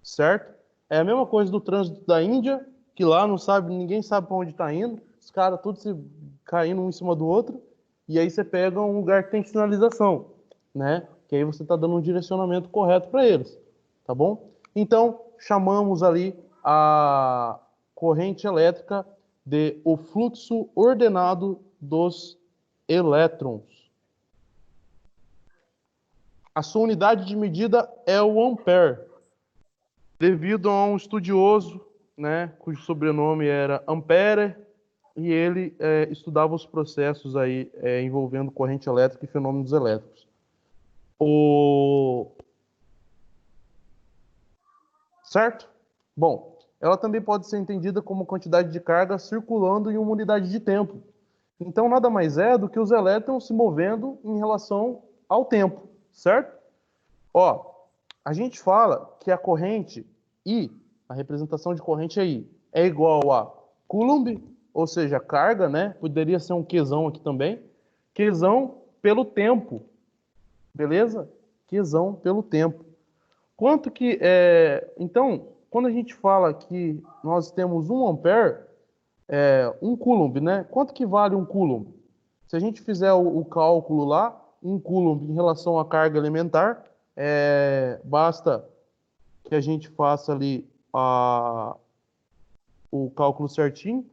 [SPEAKER 1] Certo? É a mesma coisa do trânsito da Índia, que lá não sabe, ninguém sabe para onde está indo, os caras todos se caindo um em cima do outro, e aí você pega um lugar que tem sinalização, né? Que aí você está dando um direcionamento correto para eles, tá bom? Então, chamamos ali a corrente elétrica de o fluxo ordenado dos elétrons. A sua unidade de medida é o ampere, devido a um estudioso, né, cujo sobrenome era Ampere, e ele estudava os processos aí envolvendo corrente elétrica e fenômenos elétricos. Certo? Bom, ela também pode ser entendida como quantidade de carga circulando em uma unidade de tempo. Então, nada mais é do que os elétrons se movendo em relação ao tempo, certo? Ó, a gente fala que a corrente I, a representação de corrente é I, é igual a Coulomb, ou seja, carga, né? Poderia ser um Qzão aqui também. Qzão pelo tempo, beleza? Qzão pelo tempo. Quanto que então, quando a gente fala que nós temos 1 ampere, 1 Coulomb, né? Quanto que vale 1 Coulomb? Se a gente fizer o cálculo lá, 1 Coulomb em relação à carga elementar, basta que a gente faça ali o cálculo certinho.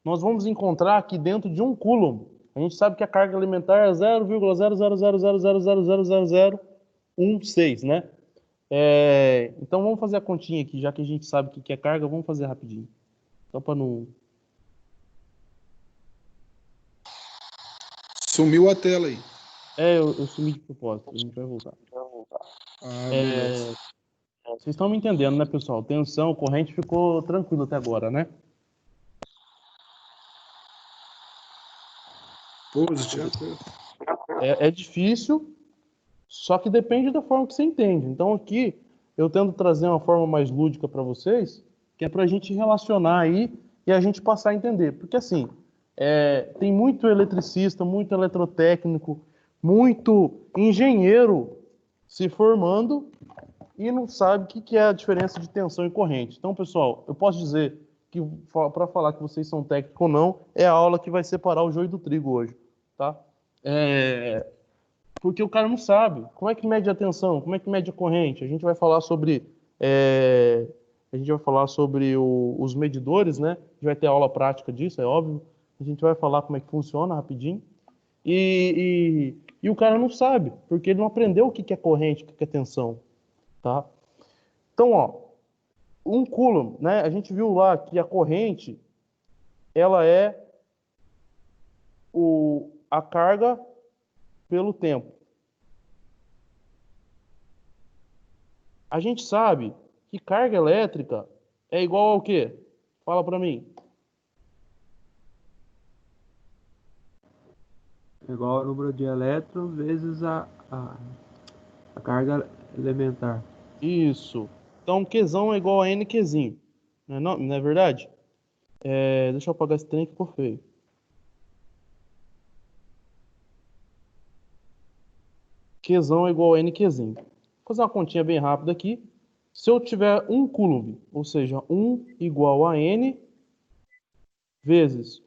[SPEAKER 1] Nós vamos encontrar que dentro de 1 Coulomb, a gente sabe que a carga elementar é 0,000000016, né? Então vamos fazer a continha aqui, já que a gente sabe o que é carga, vamos fazer rapidinho. Só para não...
[SPEAKER 5] Sumiu a tela aí.
[SPEAKER 1] Eu sumi de propósito, a gente vai voltar. Vocês estão me entendendo, né, pessoal? Tensão, corrente ficou tranquilo até agora, né?
[SPEAKER 5] Positivo.
[SPEAKER 1] É difícil, só que depende da forma que você entende. Então aqui eu tento trazer uma forma mais lúdica para vocês, que é para a gente relacionar aí e a gente passar a entender. Porque assim, tem muito eletricista, muito eletrotécnico muito engenheiro se formando e não sabe o que é a diferença de tensão e corrente. Então, pessoal, eu posso dizer que, para falar que vocês são técnicos ou não, é a aula que vai separar o joio do trigo hoje, tá? Porque o cara não sabe. Como é que mede a tensão? Como é que mede a corrente? A gente vai falar sobre os medidores, né? A gente vai ter aula prática disso, é óbvio. A gente vai falar como é que funciona rapidinho. E o cara não sabe, porque ele não aprendeu o que é corrente, o que é tensão, tá? Então, ó, 1 coulomb, né? A gente viu lá que a corrente, ela é a carga pelo tempo. A gente sabe que carga elétrica é igual ao quê? Fala para mim.
[SPEAKER 2] É igual ao número de elétrons vezes a carga elementar.
[SPEAKER 1] Isso. Então, Qzão é igual a N Qzinho. Não é verdade? Deixa eu apagar esse trem que ficou feio. Qzão é igual a N Qzinho. Vou fazer uma continha bem rápida aqui. Se eu tiver 1 coulomb, ou seja, 1 igual a N vezes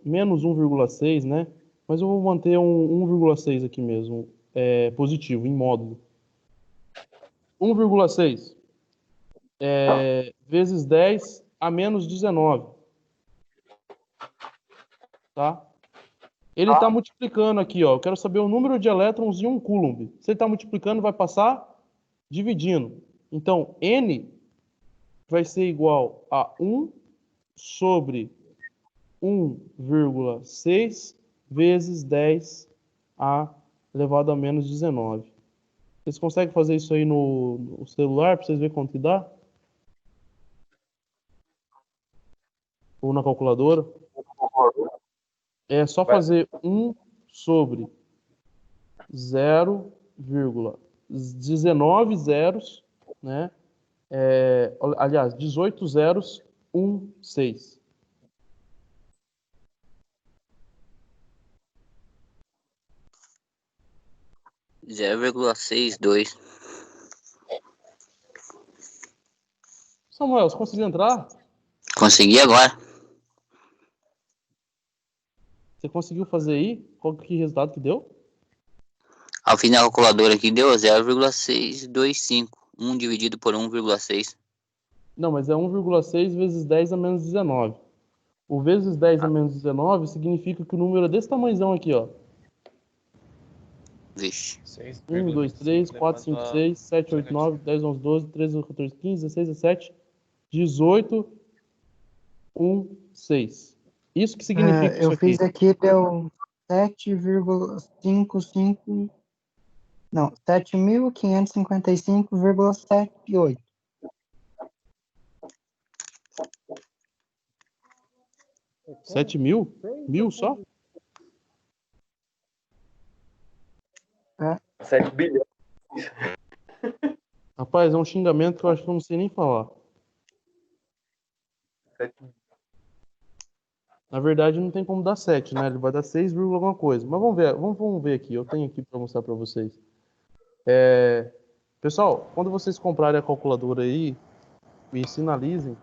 [SPEAKER 1] menos 1,6, né? Mas eu vou manter um 1,6 aqui mesmo, positivo, em módulo. 1,6 vezes 10 a menos 19. Tá? Ele está multiplicando aqui, ó. Eu quero saber o número de elétrons em 1 coulomb. Se ele está multiplicando, vai passar dividindo. Então, N vai ser igual a 1 sobre 1,6 vezes 10 a elevado a menos 19. Vocês conseguem fazer isso aí no celular para vocês verem quanto que dá? Ou na calculadora? É só fazer 1 sobre 0,19 zeros, né? Aliás, 18 zeros, 1, 6.
[SPEAKER 11] (0,62)
[SPEAKER 1] Samuel, você conseguiu entrar?
[SPEAKER 11] Consegui agora.
[SPEAKER 1] Você conseguiu fazer aí? Qual que resultado que deu?
[SPEAKER 11] Ao fim da calculadora aqui deu 0,625. 1 dividido por 1,6.
[SPEAKER 1] Não, mas é 1,6 vezes 10 a menos 19. O vezes 10 a menos 19 significa que o número é desse tamanhozão aqui, ó.
[SPEAKER 11] Vixe.
[SPEAKER 1] 1, 2, 3, 4, 5, 6, 7, 8, 9, 10, 11, 12, 13, 14, 15, 16, 17, 18, 1, 6. Isso que significa isso
[SPEAKER 12] Eu
[SPEAKER 1] aqui.
[SPEAKER 12] fiz aqui, deu 7,55... Não, 7.555,78.
[SPEAKER 1] 7 mil? Mil só?
[SPEAKER 9] 7 bilhões.
[SPEAKER 1] Rapaz, é um xingamento que eu acho que eu não sei nem falar. Na verdade, não tem como dar 7, né? Ele vai dar 6, alguma coisa. Mas vamos ver aqui. Eu tenho aqui para mostrar para vocês. Pessoal, quando vocês comprarem a calculadora aí, me sinalizem,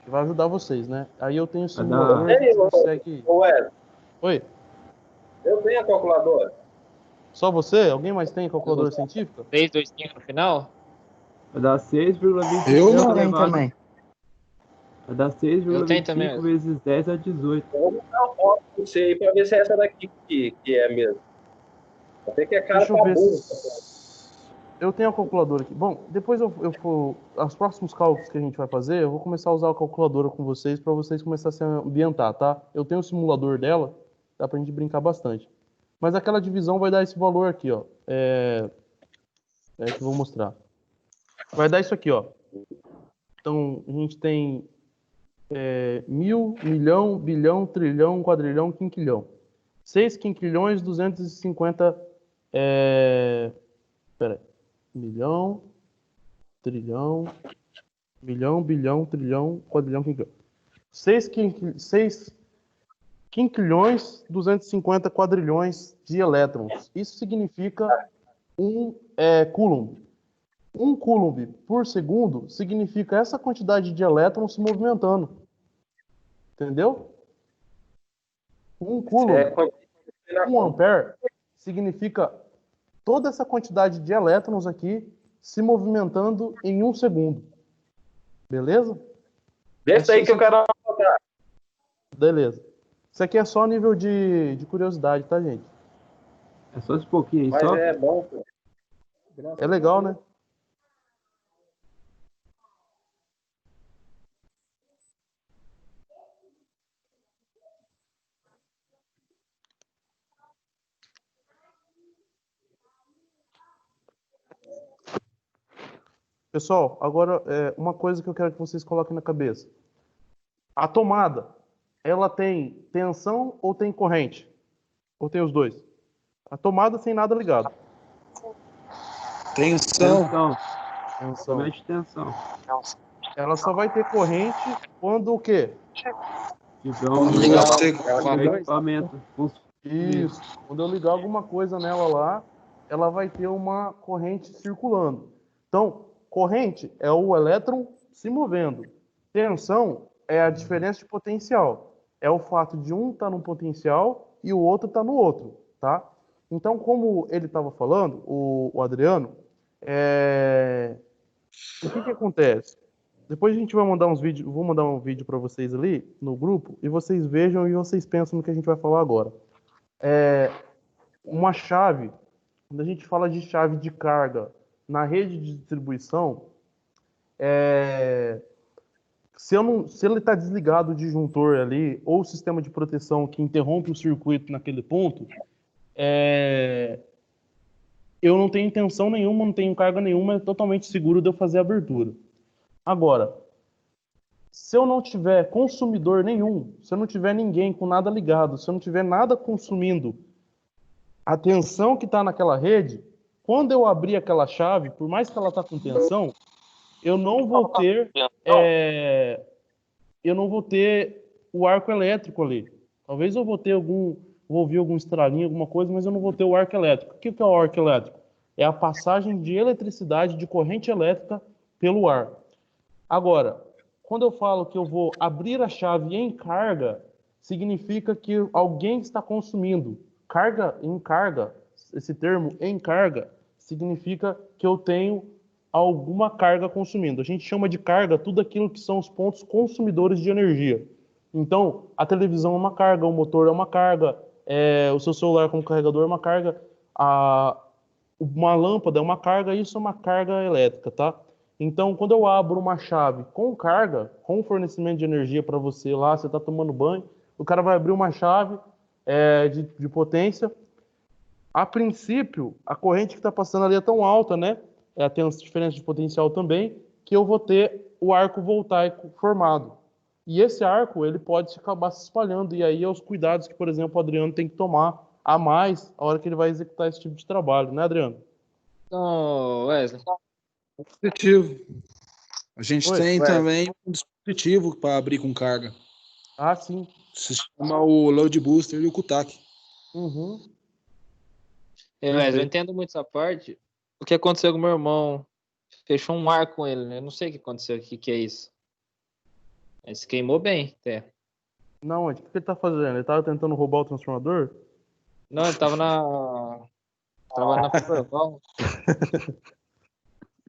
[SPEAKER 1] que vai ajudar vocês, né? Aí eu tenho o simulador que consegue... Oi?
[SPEAKER 9] Eu tenho a calculadora.
[SPEAKER 1] Só você? Alguém mais tem calculadora científica?
[SPEAKER 3] 325 no final?
[SPEAKER 2] Vai dar 6,25
[SPEAKER 12] Eu não tenho
[SPEAKER 2] elevado.
[SPEAKER 12] também.
[SPEAKER 2] Vai dar
[SPEAKER 3] Eu tenho também.
[SPEAKER 2] 6,25 vezes 10 a 18.
[SPEAKER 9] Eu vou dar uma foto pra você aí pra ver se é essa daqui que é mesmo. Até que é cara
[SPEAKER 1] Deixa eu ver
[SPEAKER 9] burro.
[SPEAKER 1] Eu tenho a calculadora aqui. Bom, depois os próximos cálculos que a gente vai fazer, eu vou começar a usar a calculadora com vocês para vocês começarem a se ambientar, tá? Eu tenho o simulador dela, dá pra gente brincar bastante. Mas aquela divisão vai dar esse valor aqui, ó. Que eu vou mostrar. Vai dar isso aqui, ó. Então, a gente tem 1000, milhão, bilhão, trilhão, quadrilhão, quinquilhão. 6 quinquilhões, 250... Peraí. Milhão, trilhão, milhão, bilhão, trilhão, quadrilhão, quinquilhão. 6 quinquilhões 250 quadrilhões de elétrons. Isso significa um coulomb. Um coulomb por segundo significa essa quantidade de elétrons se movimentando. Entendeu? Um coulomb, 1 ampere, significa toda essa quantidade de elétrons aqui se movimentando em 1 segundo. Beleza?
[SPEAKER 9] Deixa aí que eu quero anotar.
[SPEAKER 1] Beleza. Isso aqui é só nível de curiosidade, tá, gente?
[SPEAKER 2] É só esse pouquinho aí,
[SPEAKER 9] Mas
[SPEAKER 2] só?
[SPEAKER 9] é bom, pô.
[SPEAKER 1] É legal, né? Pessoal, agora uma coisa que eu quero que vocês coloquem na cabeça. A tomada, ela tem tensão ou tem corrente? Ou tem os dois? A tomada sem nada ligado.
[SPEAKER 5] Tensão.
[SPEAKER 2] Somente tensão.
[SPEAKER 1] Ela só vai ter corrente quando o quê?
[SPEAKER 5] Quando você...
[SPEAKER 2] equipamento.
[SPEAKER 1] Isso. Quando eu ligar alguma coisa nela lá, ela vai ter uma corrente circulando. Então, corrente é o elétron se movendo. Tensão é a diferença de potencial. É o fato de um estar num potencial e o outro estar no outro, tá? Então, como ele estava falando, o Adriano, o que acontece? Depois a gente vai mandar uns vídeos, vou mandar um vídeo para vocês ali no grupo e vocês vejam e vocês pensam no que a gente vai falar agora. Uma chave, quando a gente fala de chave de carga na rede de distribuição, se ele está desligado o disjuntor ali ou o sistema de proteção que interrompe o circuito naquele ponto, eu não tenho intenção nenhuma, não tenho carga nenhuma, é totalmente seguro de eu fazer a abertura. Agora, se eu não tiver consumidor nenhum, se eu não tiver ninguém com nada ligado, se eu não tiver nada consumindo a tensão que está naquela rede, quando eu abrir aquela chave, por mais que ela está com tensão, eu não vou ter o arco elétrico ali. Talvez eu vou ouvir algum estralinho, alguma coisa, mas eu não vou ter o arco elétrico. O que é o arco elétrico? É a passagem de eletricidade, de corrente elétrica pelo ar. Agora, quando eu falo que eu vou abrir a chave em carga, significa que alguém está consumindo. Carga em carga, esse termo em carga, significa que eu tenho alguma carga consumindo. A gente chama de carga tudo aquilo que são os pontos consumidores de energia. Então, a televisão é uma carga, o motor é uma carga, o seu celular como carregador é uma carga, uma lâmpada é uma carga, isso é uma carga elétrica, tá? Então, quando eu abro uma chave com carga, com fornecimento de energia para você lá, você está tomando banho, o cara vai abrir uma chave de potência. A princípio, a corrente que está passando ali é tão alta, né? Tem uma diferença de potencial também, que eu vou ter o arco voltaico formado. E esse arco, ele pode acabar se espalhando, e aí é os cuidados que, por exemplo, o Adriano tem que tomar a mais a hora que ele vai executar esse tipo de trabalho, né, Adriano?
[SPEAKER 3] Não, Wesley.
[SPEAKER 5] Dispositivo. A gente tem também um dispositivo para abrir com carga.
[SPEAKER 1] Ah, sim.
[SPEAKER 5] Se chama o Load Booster e o Kutak.
[SPEAKER 1] Uhum.
[SPEAKER 3] Mas eu entendo muito essa parte. O que aconteceu com o meu irmão? Fechou um ar com ele, né? Eu não sei o que aconteceu aqui, que é isso. Ele se queimou bem, até.
[SPEAKER 1] Não, o que ele tá fazendo? Ele tava tentando roubar o transformador?
[SPEAKER 3] Não, ele tava na Powerball.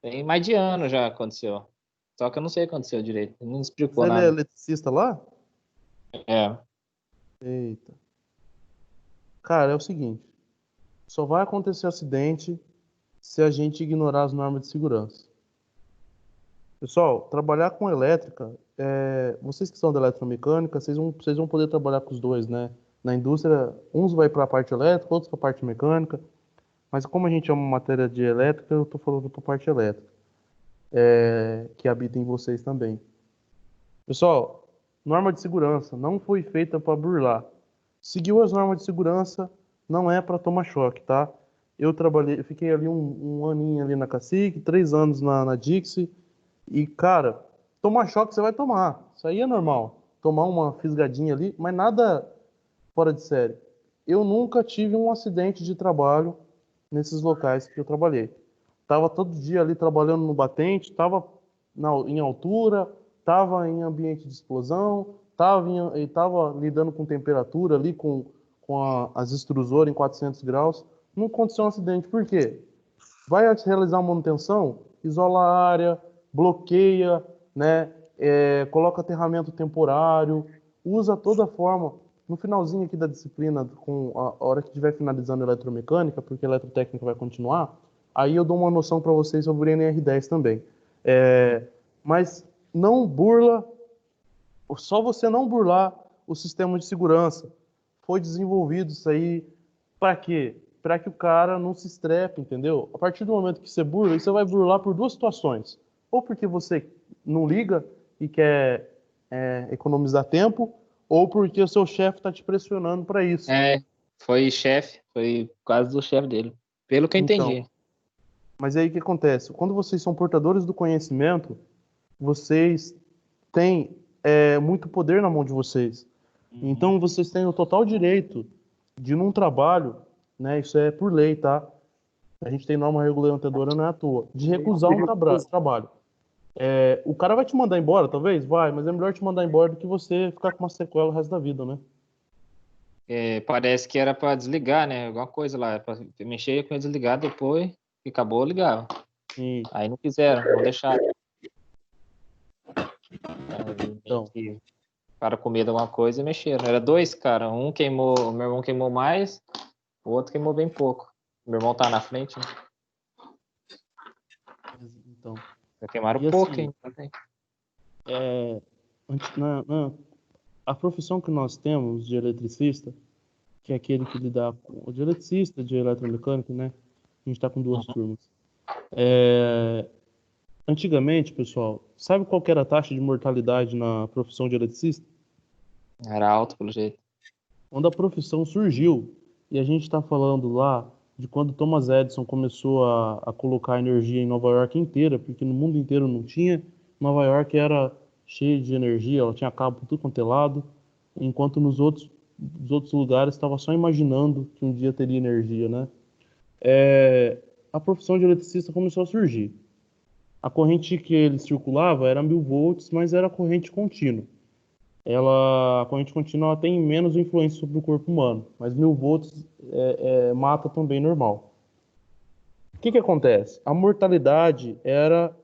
[SPEAKER 3] Tem mais de ano já aconteceu. Só que eu não sei o que aconteceu direito. Ele não explicou nada.
[SPEAKER 1] Ele é eletricista lá?
[SPEAKER 3] É.
[SPEAKER 1] Eita. Cara, é o seguinte. Só vai acontecer acidente se a gente ignorar as normas de segurança. Pessoal, trabalhar com elétrica, vocês que são da eletromecânica, vocês vão poder trabalhar com os dois, né? Na indústria, uns vai para a parte elétrica, outros para a parte mecânica. Mas como a gente é uma matéria de elétrica, eu estou falando para a parte elétrica, que habita em vocês também. Pessoal, norma de segurança não foi feita para burlar. Seguiu as normas de segurança, não é para tomar choque, tá? Eu fiquei ali um aninho ali na Cacique, 3 anos na Dixie, e, cara, tomar choque você vai tomar. Isso aí é normal. Tomar uma fisgadinha ali, mas nada fora de série. Eu nunca tive um acidente de trabalho nesses locais que eu trabalhei. Tava todo dia ali trabalhando no batente, tava em altura, tava em ambiente de explosão, tava lidando com temperatura ali, com as extrusoras em 400 graus. Não aconteceu um acidente. Por quê? Vai realizar uma manutenção, isola a área, bloqueia, né? Coloca aterramento temporário, usa toda a forma. No finalzinho aqui da disciplina, com a hora que estiver finalizando a eletromecânica, porque a eletrotécnica vai continuar, aí eu dou uma noção para vocês sobre o NR10 também. Mas não burla, só você não burlar o sistema de segurança. Foi desenvolvido isso aí para quê? Para que o cara não se estrepe, entendeu? A partir do momento que você burla, você vai burlar por duas situações. Ou porque você não liga e quer economizar tempo, ou porque o seu chefe está te pressionando para isso.
[SPEAKER 3] Foi quase do chefe dele, pelo que eu entendi.
[SPEAKER 1] Mas aí o que acontece? Quando vocês são portadores do conhecimento, vocês têm muito poder na mão de vocês. Então vocês têm o total direito de, num trabalho, né, isso é por lei, tá? A gente tem norma regulamentadora, não é à toa, de recusar um trabalho. O cara vai te mandar embora, talvez? Vai, mas é melhor te mandar embora do que você ficar com uma sequela o resto da vida, né?
[SPEAKER 3] Parece que era para desligar, né? Alguma coisa lá, para mexer com desligar depois e acabou, ligava. Aí não quiseram, não deixaram. Então, para com medo de alguma coisa e mexeram. Era dois, cara. O meu irmão queimou mais, o outro queimou bem pouco. Meu irmão tá na frente, né?
[SPEAKER 1] Então,
[SPEAKER 3] já queimaram pouco,
[SPEAKER 1] assim,
[SPEAKER 3] hein?
[SPEAKER 1] A profissão que nós temos de eletricista, que é aquele que lida com de eletricista, de eletromecânico, né? A gente está com duas turmas. Antigamente, pessoal, sabe qual que era a taxa de mortalidade na profissão de eletricista?
[SPEAKER 3] Era alto, pelo jeito.
[SPEAKER 1] Quando a profissão surgiu, e a gente está falando lá de quando Thomas Edison começou a colocar energia em Nova York inteira, porque no mundo inteiro não tinha. Nova York era cheia de energia, ela tinha cabo por tudo quanto é lado, enquanto nos outros lugares estava só imaginando que um dia teria energia, né? A profissão de eletricista começou a surgir. A corrente que ele circulava era 1000 volts, mas era corrente contínua. A corrente contínua ela tem menos influência sobre o corpo humano, mas 1000 volts mata também normal. O que acontece? A mortalidade era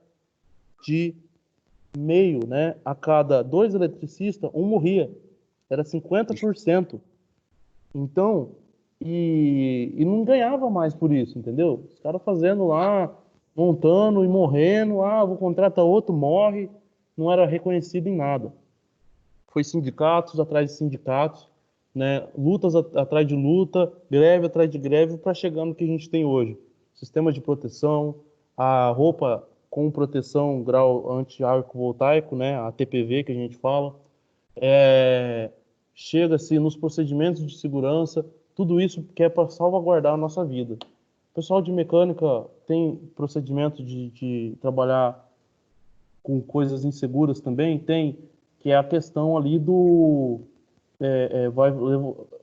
[SPEAKER 1] de meio, né? A cada 2 eletricistas, um morria. Era 50%. Então, e não ganhava mais por isso, entendeu? Os caras fazendo lá, montando e morrendo, vou contratar outro, morre, não era reconhecido em nada. Foi sindicatos atrás de sindicatos, né? Lutas atrás de luta, greve atrás de greve, para chegar no que a gente tem hoje. Sistema de proteção, a roupa com proteção grau anti-arco voltaico, né? A TPV que a gente fala. Chega-se nos procedimentos de segurança, tudo isso que é para salvaguardar a nossa vida. O pessoal de mecânica tem procedimento de trabalhar com coisas inseguras também? Tem, que é a questão ali do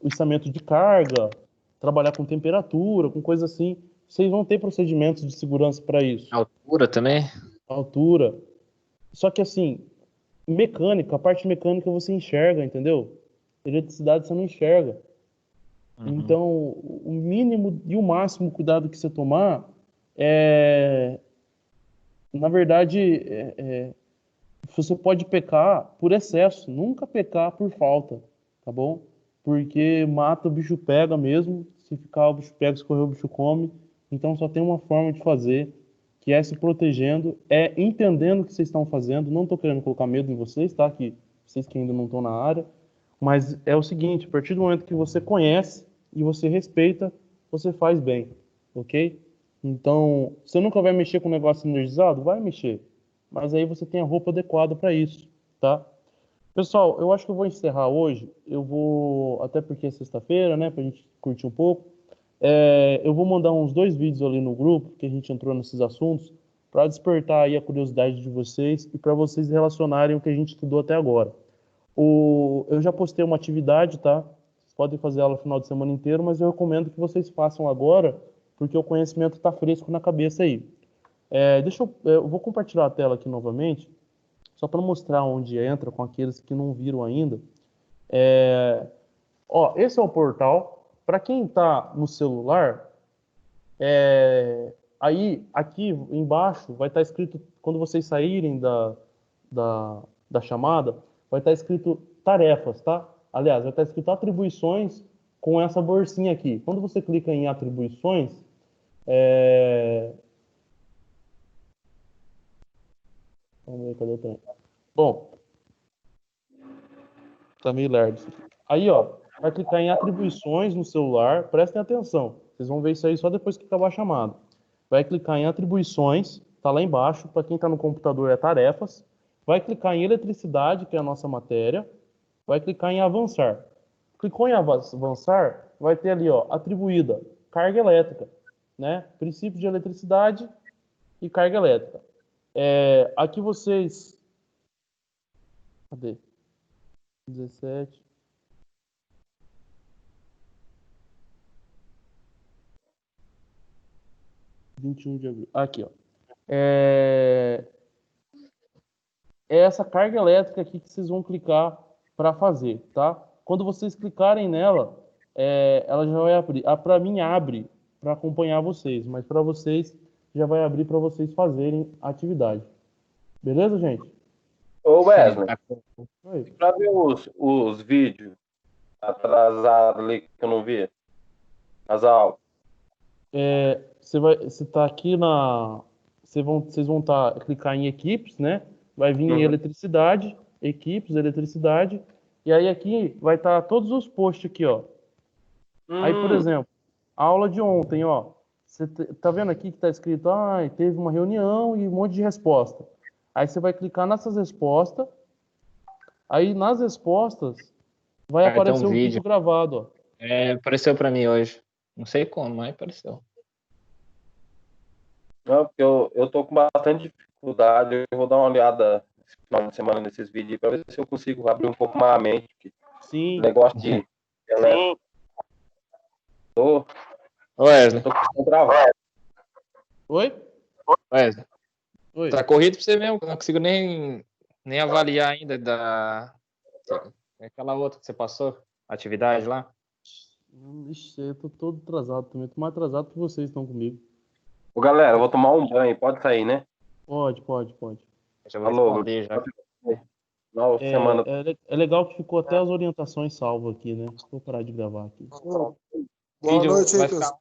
[SPEAKER 1] içamento de carga, trabalhar com temperatura, com coisas assim. Vocês vão ter procedimentos de segurança para isso.
[SPEAKER 3] Altura também?
[SPEAKER 1] Altura. Só que assim, a parte mecânica você enxerga, entendeu? Eletricidade você não enxerga. Então, o mínimo e o máximo cuidado que você tomar na verdade, você pode pecar por excesso, nunca pecar por falta, tá bom? Porque mata, o bicho pega mesmo, se ficar o bicho pega, se correr o bicho come. Então só tem uma forma de fazer, que é se protegendo, entendendo o que vocês estão fazendo. Não estou querendo colocar medo em vocês, tá? Que vocês que ainda não estão na área, mas é o seguinte: a partir do momento que você conhece e você respeita, você faz bem, ok? Então, você nunca vai mexer com um negócio energizado? Vai mexer, mas aí você tem a roupa adequada para isso, tá? Pessoal, eu acho que eu vou encerrar hoje. Eu vou, até porque é sexta-feira, né, pra gente curtir um pouco. Eu vou mandar uns 2 vídeos ali no grupo, que a gente entrou nesses assuntos, para despertar aí a curiosidade de vocês e para vocês relacionarem o que a gente estudou até agora. Eu já postei uma atividade, tá? Vocês podem fazer ela no final de semana inteiro, mas eu recomendo que vocês façam agora, porque o conhecimento está fresco na cabeça aí. Eu vou compartilhar a tela aqui novamente, só para mostrar onde entra com aqueles que não viram ainda. Esse é o portal. Para quem está no celular, aí aqui embaixo vai estar escrito, quando vocês saírem da chamada, vai estar escrito tarefas, tá? Aliás, vai estar escrito atribuições com essa bolsinha aqui. Quando você clica em atribuições, vamos ver, cadê o trem? Bom, tá meio lerdo isso aqui. Aí, ó, vai clicar em atribuições no celular, prestem atenção. Vocês vão ver isso aí só depois que acabar a chamada. Vai clicar em atribuições, tá lá embaixo, para quem está no computador é tarefas. Vai clicar em eletricidade, que é a nossa matéria. Vai clicar em avançar. Clicou em avançar, vai ter ali, ó, atribuída carga elétrica, né? Princípio de eletricidade e carga elétrica. Aqui vocês... Cadê? 17... 21 de abril. Aqui, ó. É essa carga elétrica aqui que vocês vão clicar para fazer, tá? Quando vocês clicarem nela, ela já vai abrir. Para mim abre para acompanhar vocês, mas para vocês já vai abrir para vocês fazerem a atividade. Beleza, gente?
[SPEAKER 9] Ô Wesley, para ver os vídeos atrasados ali que eu não vi, as aulas.
[SPEAKER 1] Você tá aqui vocês vão clicar em equipes, né? Vai vir em eletricidade, equipes, eletricidade, e aí aqui vai estar todos os posts aqui, ó. Aí, por exemplo, a aula de ontem, ó. Você tá vendo aqui que tá escrito, teve uma reunião e um monte de resposta. Aí você vai clicar nessas respostas, aí nas respostas vai aparecer um vídeo gravado, ó.
[SPEAKER 3] Apareceu para mim hoje. Não sei como, mas apareceu.
[SPEAKER 9] Não, porque eu tô com bastante dificuldade. Eu vou dar uma olhada esse final de semana nesses vídeos para ver se eu consigo abrir um pouco mais a mente.
[SPEAKER 1] Sim.
[SPEAKER 9] Negócio de... Tô
[SPEAKER 3] Wesley.
[SPEAKER 9] Tô com travado.
[SPEAKER 1] Oi?
[SPEAKER 3] Wesley.
[SPEAKER 1] Oi.
[SPEAKER 3] Tá corrido pra você mesmo, não consigo nem avaliar ainda aquela outra que você passou, atividade lá.
[SPEAKER 1] Ixi, eu tô todo atrasado também. Tô mais atrasado que vocês estão comigo.
[SPEAKER 9] Ô, galera, eu vou tomar um banho. Pode sair, né?
[SPEAKER 1] Pode.
[SPEAKER 3] Já vou responder já.
[SPEAKER 1] Semana. É legal que ficou até as orientações salvas aqui, né? Vou parar de gravar aqui.
[SPEAKER 5] Boa noite aí, pessoal.